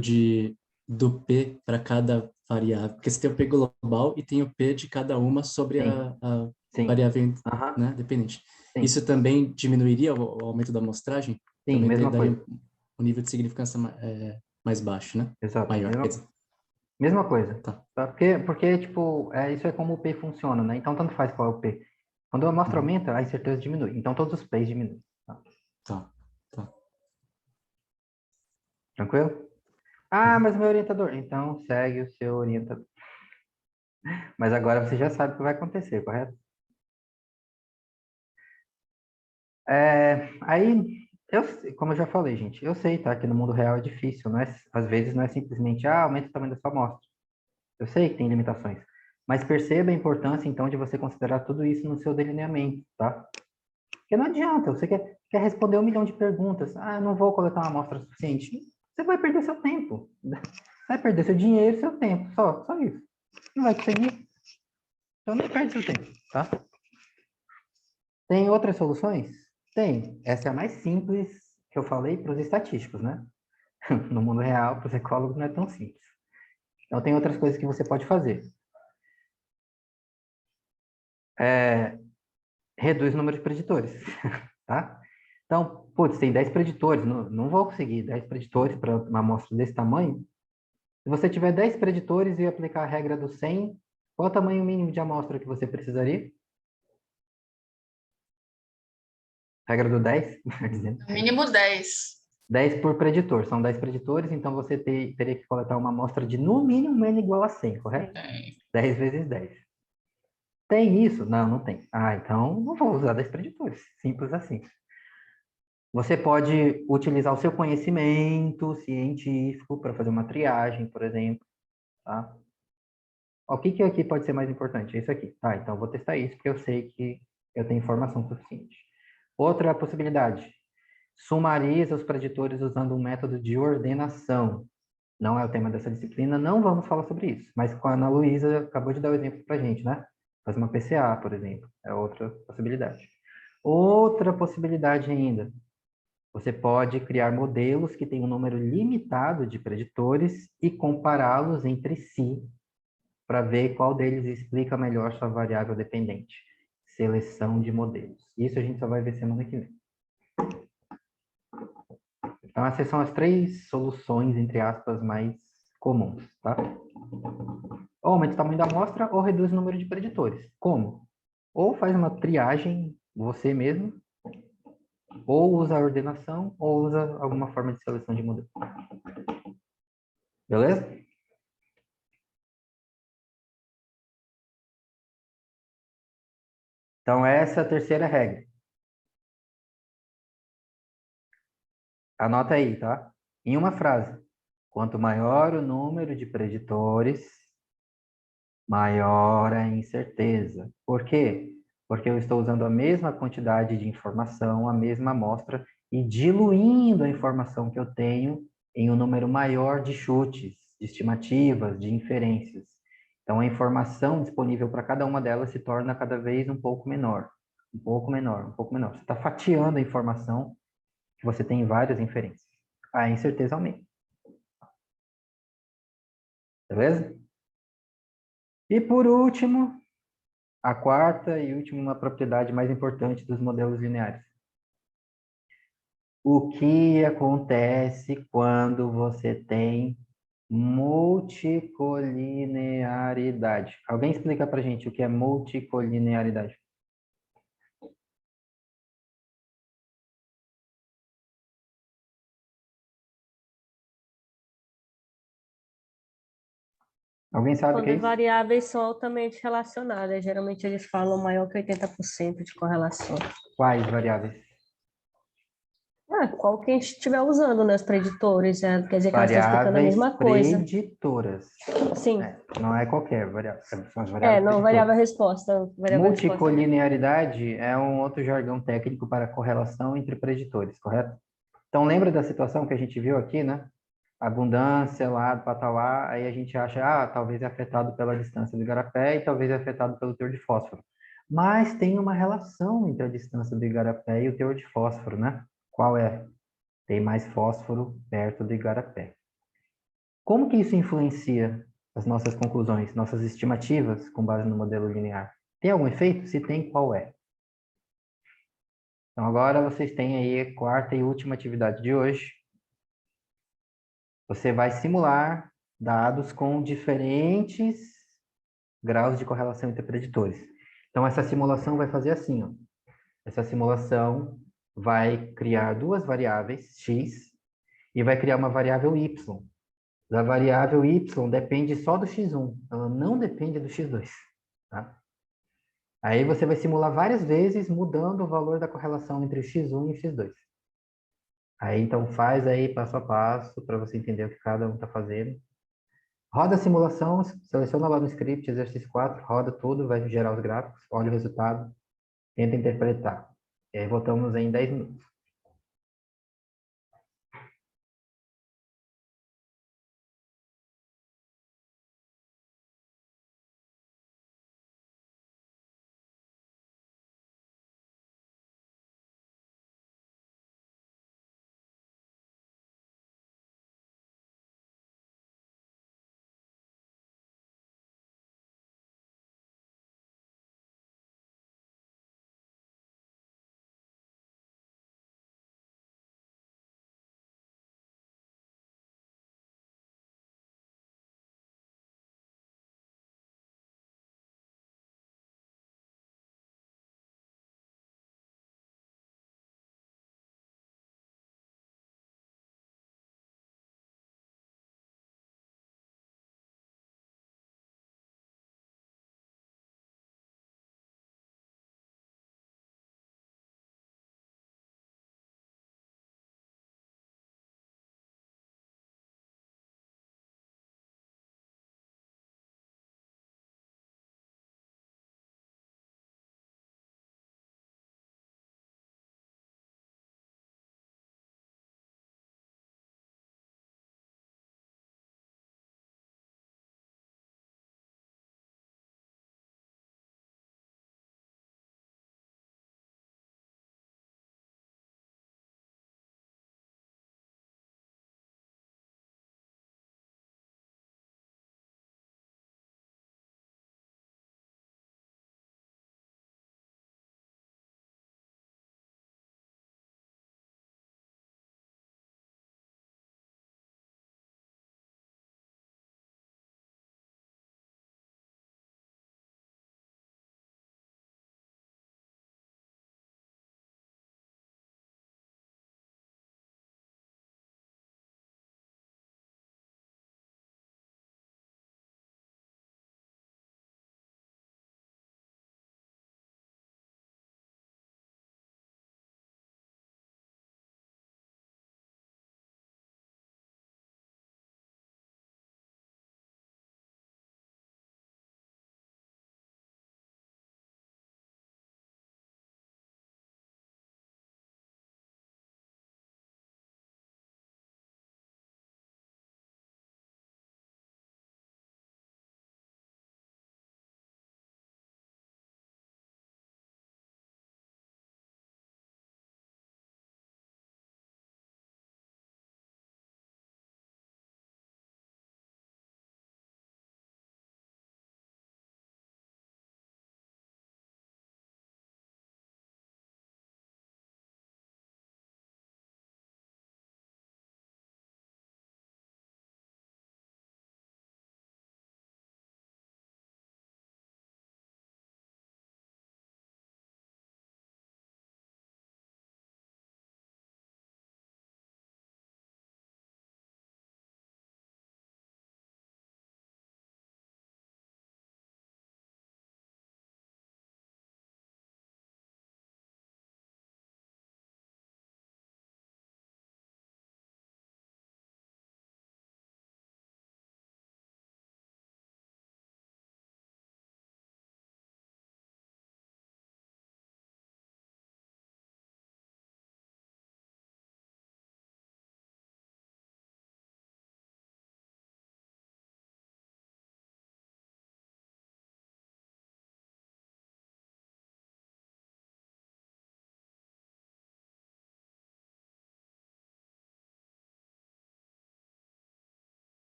do P para cada variável. Porque você tem o P global e tem o P de cada uma sobre Sim. a Sim. variável, Aham. né, dependente. Sim. Isso também diminuiria o aumento da amostragem? Sim, Também mesma daria coisa. um nível de significância mais baixo, né? Exato. Maior, quer dizer. Mesma coisa. Tá. Tá? Porque tipo, isso é como o P funciona, né? Então, tanto faz qual é o P. Quando a amostra aumenta, a incerteza diminui. Então, todos os P's diminuem. Tá? Tá. Tranquilo? Ah, mas meu orientador. Então, segue o seu orientador. Mas agora você já sabe o que vai acontecer, correto? Aí, como eu já falei, gente, eu sei, tá? Que no mundo real é difícil, às vezes não é simplesmente, aumenta o tamanho da sua amostra. Eu sei que tem limitações, mas perceba a importância, então, de você considerar tudo isso no seu delineamento, tá? Porque não adianta, você quer responder 1 milhão de perguntas, eu não vou coletar uma amostra suficiente. Você vai perder seu tempo, vai perder seu dinheiro e seu tempo, só isso. Não vai conseguir, então não perde seu tempo, tá? Tem outras soluções? Tem. Essa é a mais simples que eu falei para os estatísticos, né? No mundo real, para os ecólogos, não é tão simples. Então, tem outras coisas que você pode fazer. Reduz o número de preditores, tá? Então, putz, tem 10 preditores, não vou conseguir 10 preditores para uma amostra desse tamanho. Se você tiver 10 preditores e aplicar a regra do 100, qual é o tamanho mínimo de amostra que você precisaria? Regra do 10? Mínimo 10. 10 por preditor, são 10 preditores, então você teria que coletar uma amostra de no mínimo n igual a 100, correto? 10 vezes 10. Tem isso? Não, não tem. Então não vou usar 10 preditores, simples assim. Você pode utilizar o seu conhecimento científico para fazer uma triagem, por exemplo, tá? O que aqui pode ser mais importante? Isso aqui. Tá, então eu vou testar isso, porque eu sei que eu tenho informação suficiente. Outra possibilidade. Sumariza os preditores usando um método de ordenação. Não é o tema dessa disciplina, não vamos falar sobre isso. Mas a Ana Luísa acabou de dar o exemplo para a gente, né? Fazer uma PCA, por exemplo. É outra possibilidade. Outra possibilidade ainda. Você pode criar modelos que têm um número limitado de preditores e compará-los entre si para ver qual deles explica melhor sua variável dependente. Seleção de modelos. Isso a gente só vai ver semana que vem. Então, essas são as 3 soluções, entre aspas, mais comuns, tá? Ou aumenta o tamanho da amostra ou reduz o número de preditores. Como? Ou faz uma triagem você mesmo, ou usa a ordenação, ou usa alguma forma de seleção de modelo. Beleza? Então, essa é a terceira regra. Anota aí, tá? Em uma frase. Quanto maior o número de preditores, maior a incerteza. Por quê? Porque eu estou usando a mesma quantidade de informação, a mesma amostra, e diluindo a informação que eu tenho em um número maior de chutes, de estimativas, de inferências. Então, a informação disponível para cada uma delas se torna cada vez um pouco menor. Um pouco menor, um pouco menor. Você está fatiando a informação que você tem em várias inferências. A incerteza aumenta. Beleza? E por último, a quarta e última propriedade mais importante dos modelos lineares. O que acontece quando você tem multicolinearidade? Alguém explica para a gente o que é multicolinearidade? Alguém sabe o que Quando é as isso? variáveis são altamente relacionadas, geralmente eles falam maior que 80% de correlação. Quais variáveis? Qual que a gente estiver usando, né? Os preditores, quer dizer que elas estão explicando a Variáveis mesma coisa. preditoras. Sim. Não é qualquer variável, são as variáveis Não, preditoras. variável resposta. Variável resposta. Multicolinearidade é um outro jargão técnico para correlação entre preditores, correto? Então, lembra da situação que a gente viu aqui, né? Abundância lá do Patauá, aí a gente acha, talvez é afetado pela distância do igarapé e talvez é afetado pelo teor de fósforo. Mas tem uma relação entre a distância do igarapé e o teor de fósforo, né? Qual é? Tem mais fósforo perto do igarapé. Como que isso influencia as nossas conclusões, nossas estimativas com base no modelo linear? Tem algum efeito? Se tem, qual é? Então, agora vocês têm aí a quarta e última atividade de hoje. Você vai simular dados com diferentes graus de correlação entre preditores. Então, essa simulação vai fazer assim, ó. Essa simulação vai criar duas variáveis, x, e vai criar uma variável y. A variável y depende só do x1, ela não depende do x2, tá? Aí você vai simular várias vezes, mudando o valor da correlação entre o x1 e o x2. Aí, então, faz aí passo a passo, para você entender o que cada um está fazendo. Roda a simulação, seleciona lá no script, exercício 4, roda tudo, vai gerar os gráficos, olha o resultado, tenta interpretar. E aí voltamos em 10 minutos.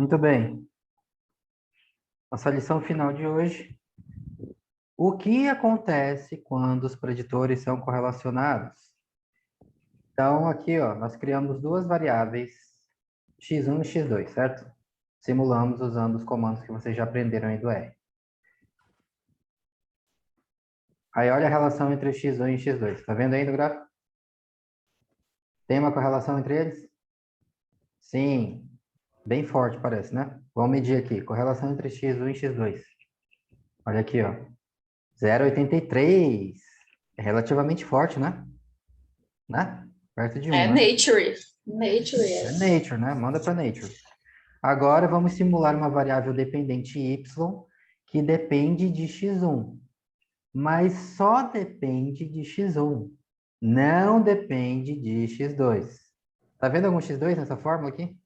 Muito bem. Nossa lição final de hoje. O que acontece quando os preditores são correlacionados? Então, aqui, ó, nós criamos duas variáveis, x1 e x2, certo? Simulamos usando os comandos que vocês já aprenderam aí do R. Aí, olha a relação entre x1 e x2. Tá vendo aí no gráfico? Tem uma correlação entre eles? Sim. Bem forte, parece, né? Vamos medir aqui. Correlação entre x1 e x2. Olha aqui, ó. 0,83. É relativamente forte, né? Né? Perto de 1, É né? nature. Nature, É yes. nature, né? Manda para nature. Agora vamos simular uma variável dependente y que depende de x1. Mas só depende de x1. Não depende de x2. Tá vendo algum x2 nessa fórmula aqui?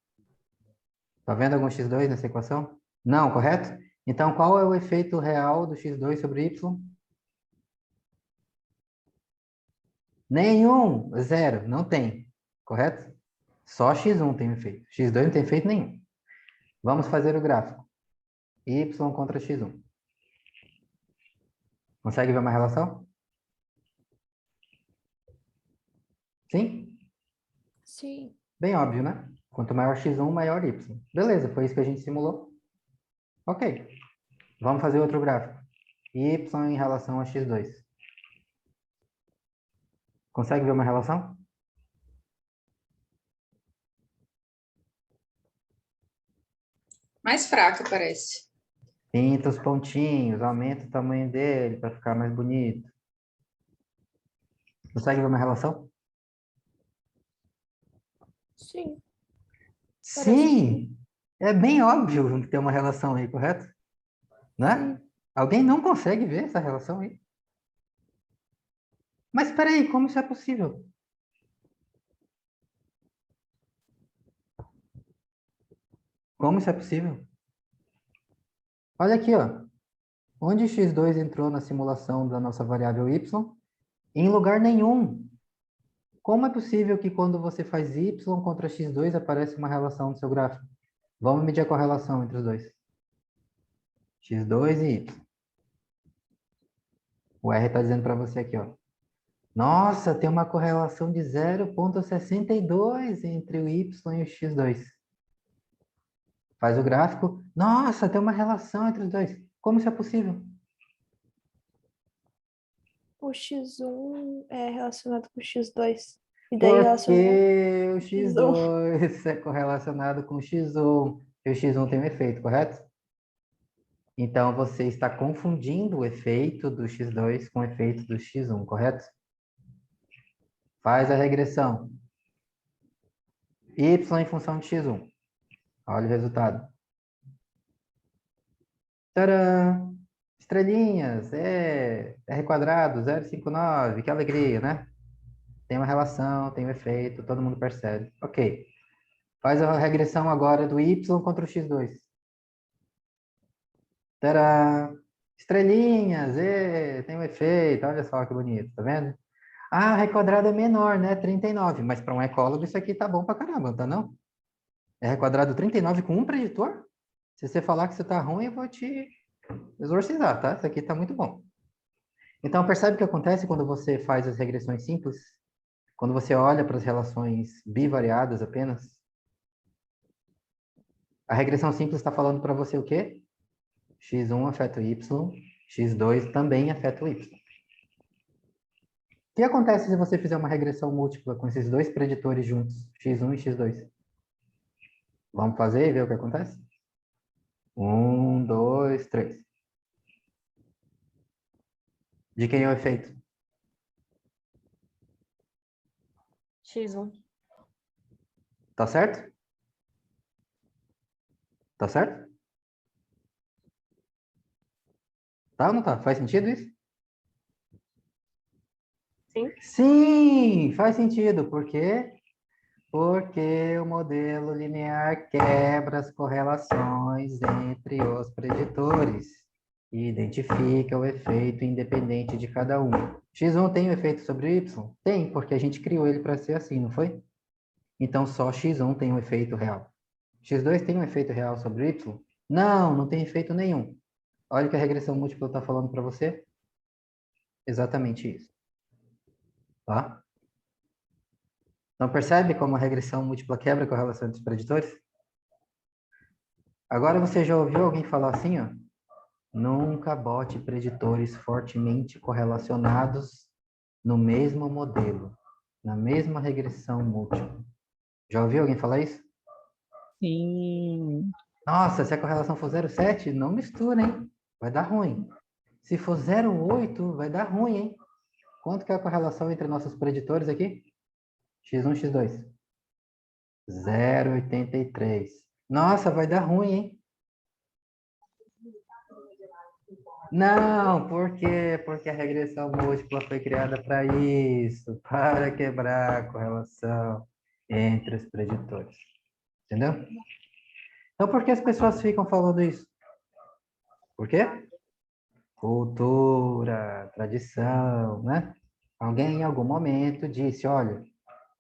Tá vendo algum x2 nessa equação? Não, correto? Então, qual é o efeito real do x2 sobre y? Nenhum. Zero. Não tem. Correto? Só x1 tem efeito. x2 não tem efeito nenhum. Vamos fazer o gráfico. Y contra x1. Consegue ver uma relação? Sim? Sim. Bem óbvio, né? Quanto maior x1, maior y. Beleza, foi isso que a gente simulou. Ok. Vamos fazer outro gráfico. Y em relação a x2. Consegue ver uma relação? Mais fraca, parece. Pinta os pontinhos, aumenta o tamanho dele para ficar mais bonito. Consegue ver uma relação? Sim. Sim! É bem óbvio que tem uma relação aí, correto? Né? Alguém não consegue ver essa relação aí? Mas espera aí, como isso é possível? Como isso é possível? Olha aqui, ó. Onde x2 entrou na simulação da nossa variável y? Em lugar nenhum. Como é possível que quando você faz y contra x2 aparece uma relação no seu gráfico? Vamos medir a correlação entre os dois. x2 e y. O R está dizendo para você aqui, ó. Nossa, tem uma correlação de 0,62 entre o y e o x2. Faz o gráfico. Nossa, tem uma relação entre os dois. Como isso é possível? O X1 é relacionado com o X2. E daí relaciona Porque o X1. x2 é correlacionado com o x1. E o x1 tem um efeito, correto? Então, você está confundindo o efeito do x2 com o efeito do x1, correto? Faz a regressão. Y em função de x1. Olha o resultado. Tcharam! Estrelinhas, R quadrado, 0,59, que alegria, né? Tem uma relação, tem um efeito, todo mundo percebe. Ok. Faz a regressão agora do y contra o x2. Tcharam! Estrelinhas, tem um efeito, olha só que bonito, tá vendo? Ah, R quadrado é menor, né? 39, mas para um ecólogo isso aqui tá bom pra caramba, não tá não? R quadrado 39 com um preditor? Se você falar que você tá ruim, eu vou te exorcizar, tá? Isso aqui tá muito bom. Então, percebe o que acontece quando você faz as regressões simples? Quando você olha para as relações bivariadas apenas? A regressão simples está falando para você o quê? x1 afeta o y, x2 também afeta o y. O que acontece se você fizer uma regressão múltipla com esses dois preditores juntos, x1 e x2? Vamos fazer e ver o que acontece? 1, 2, 3. De quem é o efeito? X1. Tá certo? Tá certo? Tá ou não tá? Faz sentido isso? Sim. Sim, faz sentido. Por quê? Porque o modelo linear quebra as correlações entre os preditores e identifica o efeito independente de cada um. X1 tem o efeito sobre Y? Tem, porque a gente criou ele para ser assim, não foi? Então, só X1 tem um efeito real. X2 tem um efeito real sobre Y? Não, não tem efeito nenhum. Olha o que a regressão múltipla está falando para você. Exatamente isso. Tá? Então, percebe como a regressão múltipla quebra a correlação entre os preditores? Agora você já ouviu alguém falar assim, ó? Nunca bote preditores fortemente correlacionados no mesmo modelo, na mesma regressão múltipla. Já ouviu alguém falar isso? Sim. Nossa, se a correlação for 0,7, não mistura, hein? Vai dar ruim. Se for 0,8, vai dar ruim, hein? Quanto que é a correlação entre nossos preditores aqui? X1, X2. 0,83. Nossa, vai dar ruim, hein? Não, por quê? Porque a regressão múltipla foi criada para isso, para quebrar a correlação entre os preditores. Entendeu? Então, por que as pessoas ficam falando isso? Por quê? Cultura, tradição, né? Alguém em algum momento disse, olha,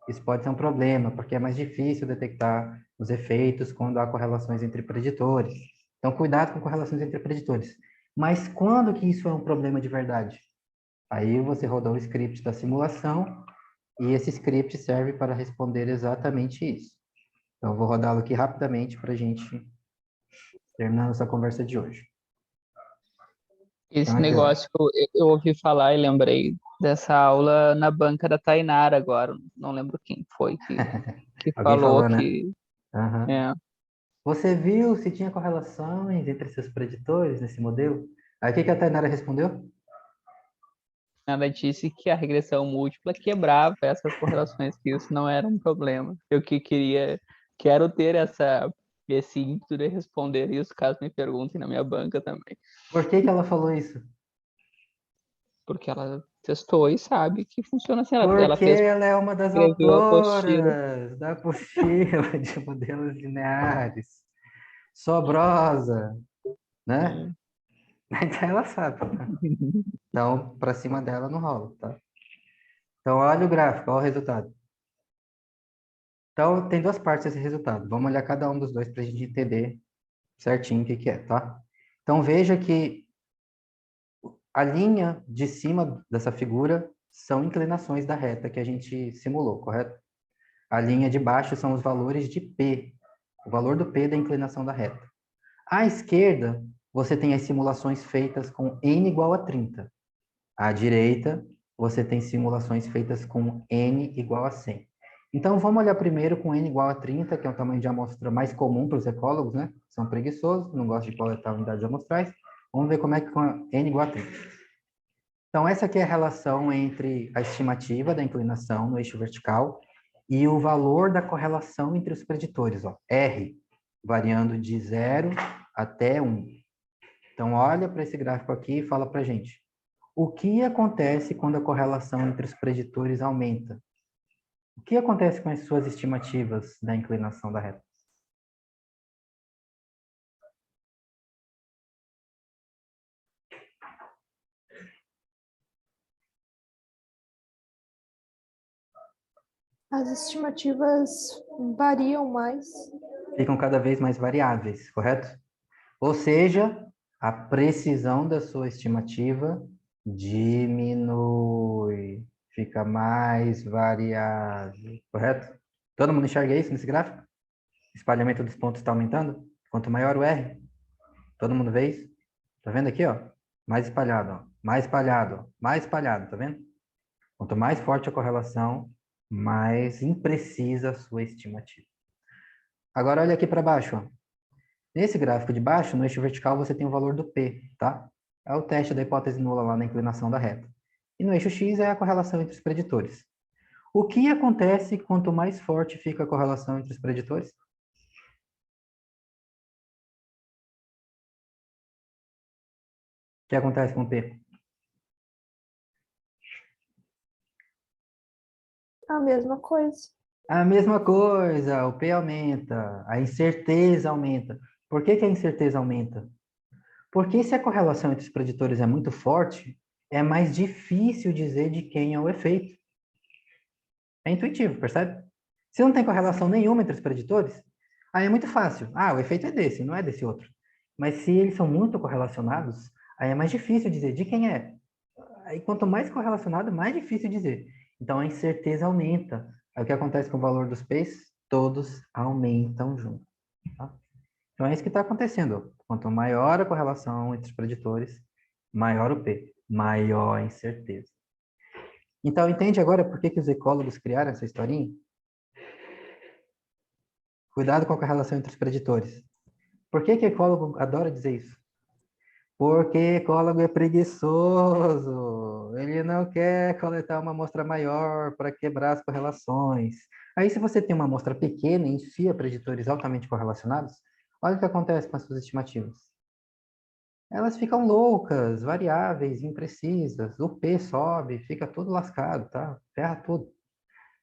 isso pode ser um problema, porque é mais difícil detectar os efeitos quando há correlações entre preditores. Então, cuidado com correlações entre preditores. Mas quando que isso é um problema de verdade? Aí você rodou o script da simulação e esse script serve para responder exatamente isso. Então, eu vou rodá-lo aqui rapidamente para a gente terminar nossa conversa de hoje. Esse Então, aqui, ó. negócio eu ouvi falar e lembrei dessa aula na banca da Tainara agora. Não lembro quem foi que Alguém falou falou, né? que... Aham. É, Você viu se tinha correlações entre seus preditores nesse modelo? Aí o que que a Tainara respondeu? ela disse que a regressão múltipla quebrava essas correlações, que isso não era um problema. Eu quero ter esse ímpeto de responder isso, caso me perguntem na minha banca também. Por que que ela falou isso? Porque ela testou e sabe que funciona assim. Ela Porque ela é uma das escreveu a apostila. autoras da apostila de modelos lineares. Sobrosa, né? Então ela sabe, né? Então, para cima dela não rola, tá? Então, olha o gráfico, olha o resultado. Então, tem duas partes esse resultado. Vamos olhar cada um dos dois para a gente entender certinho o que que é, tá? Então, veja que a linha de cima dessa figura são inclinações da reta que a gente simulou, correto? A linha de baixo são os valores de P, o valor do P da inclinação da reta. À esquerda, você tem as simulações feitas com n igual a 30. À direita, você tem simulações feitas com n igual a 100. Então, vamos olhar primeiro com n igual a 30, que é o tamanho de amostra mais comum para os ecólogos, né? São preguiçosos, não gostam de coletar unidades amostrais. Vamos ver como é que com n igual a 30. Então, essa aqui é a relação entre a estimativa da inclinação no eixo vertical e o valor da correlação entre os preditores, ó, R, variando de 0 até 1. Então, olha para esse gráfico aqui e fala para a gente. O que acontece quando a correlação entre os preditores aumenta? O que acontece com as suas estimativas da inclinação da reta? As estimativas variam mais. Ficam cada vez mais variáveis, correto? Ou seja, a precisão da sua estimativa diminui, fica mais variável, correto? Todo mundo enxerga isso nesse gráfico? O espalhamento dos pontos está aumentando? Quanto maior o R, todo mundo vê isso? Tá vendo aqui, ó? Mais espalhado, ó. Mais espalhado, ó. Mais espalhado, tá vendo? Quanto mais forte a correlação, mais imprecisa a sua estimativa. Agora olha aqui para baixo, ó. Nesse gráfico de baixo, no eixo vertical, você tem o valor do P, tá? É o teste da hipótese nula lá na inclinação da reta. E no eixo X é a correlação entre os preditores. O que acontece quanto mais forte fica a correlação entre os preditores? O que acontece com o P? A mesma coisa. A mesma coisa, o P aumenta, a incerteza aumenta. Por que que a incerteza aumenta? Porque se a correlação entre os preditores é muito forte, é mais difícil dizer de quem é o efeito. É intuitivo, percebe? Se não tem correlação nenhuma entre os preditores, Aí é muito fácil. Ah, o efeito é desse, não é desse outro. Mas se eles são muito correlacionados, aí é mais difícil dizer de quem é. Aí quanto mais correlacionado, mais difícil dizer. Então a incerteza aumenta. Aí o que acontece com o valor dos P's? Todos aumentam junto. Tá? Então é isso que está acontecendo. Quanto maior a correlação entre os preditores, maior o P, maior a incerteza. Então entende agora por que que os ecólogos criaram essa historinha? Cuidado com a correlação entre os preditores. Por que que ecólogo adora dizer isso? Porque ecólogo é preguiçoso. Ele não quer coletar uma amostra maior para quebrar as correlações. Aí, se você tem uma amostra pequena e enfia preditores altamente correlacionados, olha o que acontece com as suas estimativas. Elas ficam loucas, variáveis, imprecisas. O P sobe, fica tudo lascado, tá? Ferra tudo.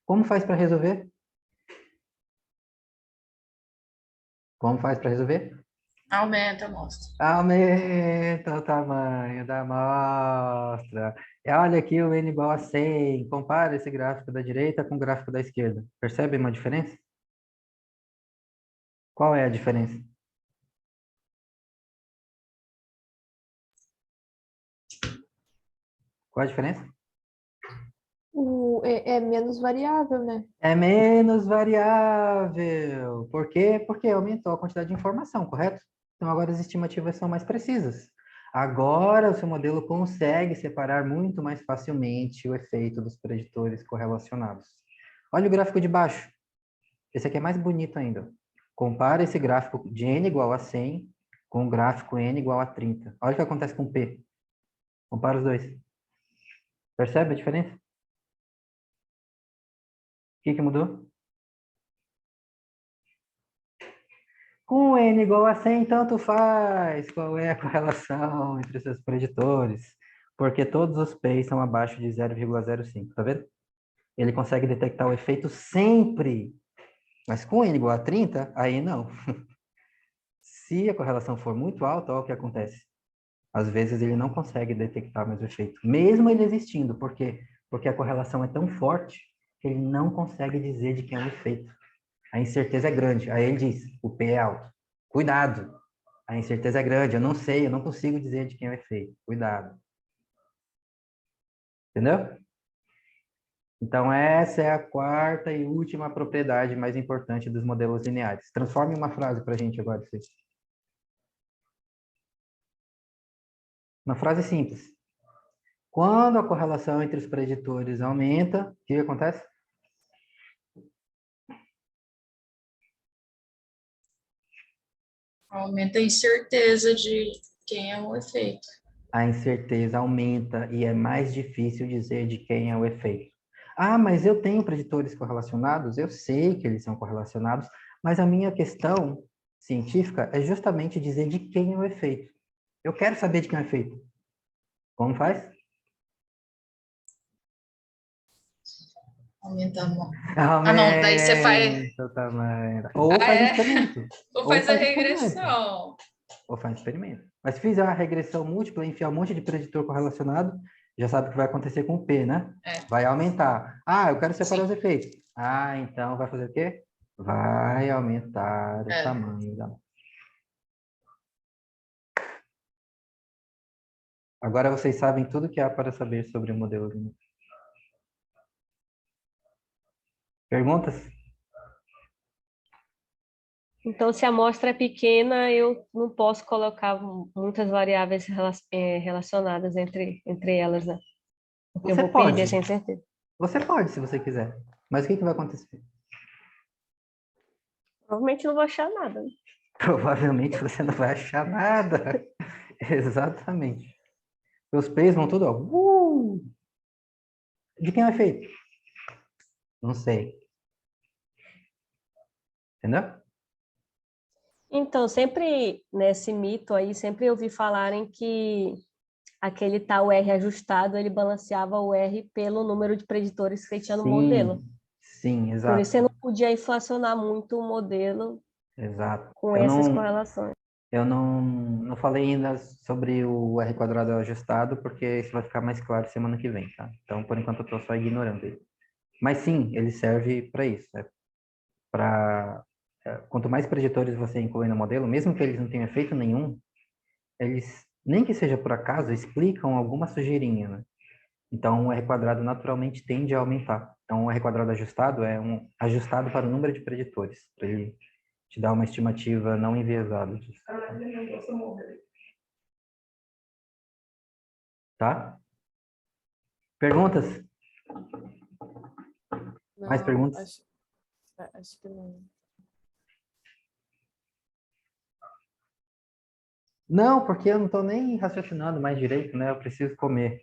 Como faz para resolver? Como faz para resolver? Aumenta a amostra. Aumenta o tamanho da amostra. Olha aqui o n igual a 100. Compara esse gráfico da direita com o gráfico da esquerda. Percebe uma diferença? Qual é a diferença? Qual a diferença? É menos variável, né? É menos variável. Por quê? Porque aumentou a quantidade de informação, correto? Então agora as estimativas são mais precisas. Agora o seu modelo consegue separar muito mais facilmente o efeito dos preditores correlacionados. Olha o gráfico de baixo. Esse aqui é mais bonito ainda. Compara esse gráfico de n igual a 100 com o gráfico n igual a 30. Olha o que acontece com P. Compara os dois. Percebe a diferença? O que mudou? Com n igual a 100, tanto faz qual é a correlação entre os seus preditores, porque todos os P's são abaixo de 0,05, tá vendo? Ele consegue detectar o efeito sempre, mas com n igual a 30, aí não. Se a correlação for muito alta, olha o que acontece. Às vezes ele não consegue detectar mais o efeito, mesmo ele existindo. Por quê? Porque a correlação é tão forte que ele não consegue dizer de quem é o efeito. A incerteza é grande. Aí ele diz, o P é alto. Cuidado, a incerteza é grande. Eu não sei, eu não consigo dizer de quem é o efeito. Cuidado. Entendeu? Então essa é a quarta e última propriedade mais importante dos modelos lineares. Transforme uma frase para a gente agora. Uma frase simples. Quando a correlação entre os preditores aumenta, o que acontece? Aumenta a incerteza de quem é o efeito. A incerteza aumenta e é mais difícil dizer de quem é o efeito. Ah, mas eu tenho preditores correlacionados? Eu sei que eles são correlacionados, mas a minha questão científica é justamente dizer de quem é o efeito. Eu quero saber de quem é o efeito. Como faz? Aumenta a amostra. Ah, não, daí você faz... Aumenta o tamanho. Ou faz um experimento. Ou faz a experimento. regressão. Ou faz experimento. Mas se fizer uma regressão múltipla, enfiar um monte de preditor correlacionado, já sabe o que vai acontecer com o P, né? É. Vai aumentar. Ah, eu quero separar Sim. os efeitos. Ah, então vai fazer o quê? Vai aumentar o tamanho da amostra. Agora vocês sabem tudo que há para saber sobre o modelo linear. Perguntas? Então, se a amostra é pequena, eu não posso colocar muitas variáveis relacionadas entre elas, né? Porque eu Você vou pode. perder sem certeza. Você pode, se você quiser. Mas o que vai acontecer? Provavelmente não vou achar nada, né? Provavelmente você não vai achar nada. Exatamente. Os P's vão tudo, ó. De quem é feito? Não sei. Entendeu? Então, sempre nesse mito aí, sempre ouvi falarem que aquele tal R ajustado, ele balanceava o R pelo número de preditores que tinha no modelo. Sim, exato. Por isso você não podia inflacionar muito o modelo Exato. com essas correlações. Eu não falei ainda sobre o R quadrado ajustado, porque isso vai ficar mais claro semana que vem, tá? Então, por enquanto, eu estou só ignorando ele. Mas sim, ele serve para isso. É para quanto mais preditores você inclui no modelo, mesmo que eles não tenham efeito nenhum, eles, nem que seja por acaso, explicam alguma sujeirinha, né? Então, o R quadrado naturalmente tende a aumentar. Então, o R quadrado ajustado é ajustado para o número de preditores, para ele te dar uma estimativa não enviesada disso. Tá? Perguntas? Mais perguntas? Acho que não. Não, porque eu não estou nem raciocinando mais direito, né? Eu preciso comer.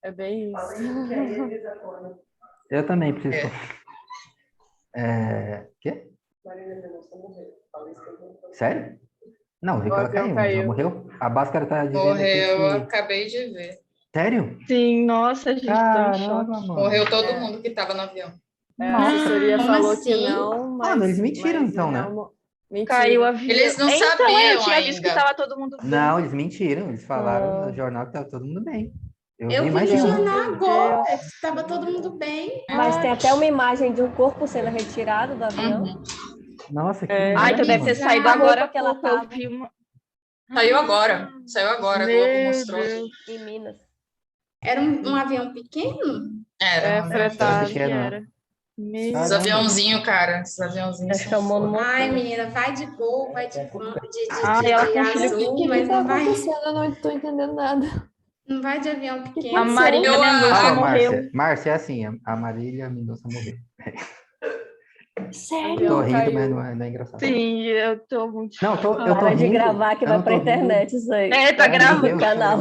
É bem isso. Eu também preciso comer. Quê? Sério? Não, vi que ela caiu, mas ela morreu? A Bhaskara tá dizendo Morreu, aqui que... acabei de ver. Sério? Sim, nossa, gente, tô em choque. Caramba, mano. Morreu todo mundo que tava no avião. A assessoria Como falou assim? que não, mas... Mano, eles mentiram mas então, né? Mentira. Caiu o avião. Eles não Então, sabiam eu tinha visto que ainda. tava todo mundo bem. Não, eles mentiram. Eles falaram Ah. no jornal que tava todo mundo bem. Eu vi vi mais no de um. jornal agora, estava todo mundo bem. Mas tem até uma imagem de um corpo sendo retirado do avião. Uhum. Nossa, que Ah, então deve ter mano. saído A agora roupa que ela pouco, eu tava. vi uma... Saiu agora, a Globo Meu mostrou. Deus. Em Minas. Era um avião pequeno? Era, fretado. pequeno, né? Era. Meu esses aviãozinhos, cara, esses aviãozinhos. Acho que é o monomotor. Ai, menina, vai de cor, vai de Ai, ela com filho azul, O que mas tá não vai, acontecendo? Eu não tô entendendo nada. não vai de avião A pequeno. Marília Mendonça Ó, morreu. Márcia, é assim, a Marília Mendonça morreu. Sério? Tô rindo, caiu. mas não é engraçado. Sim, eu tô muito... Não, eu tô Para de rindo. gravar que eu vai não pra tô rindo. internet isso aí. É, tá Ai, meu gravando. Deus, No canal.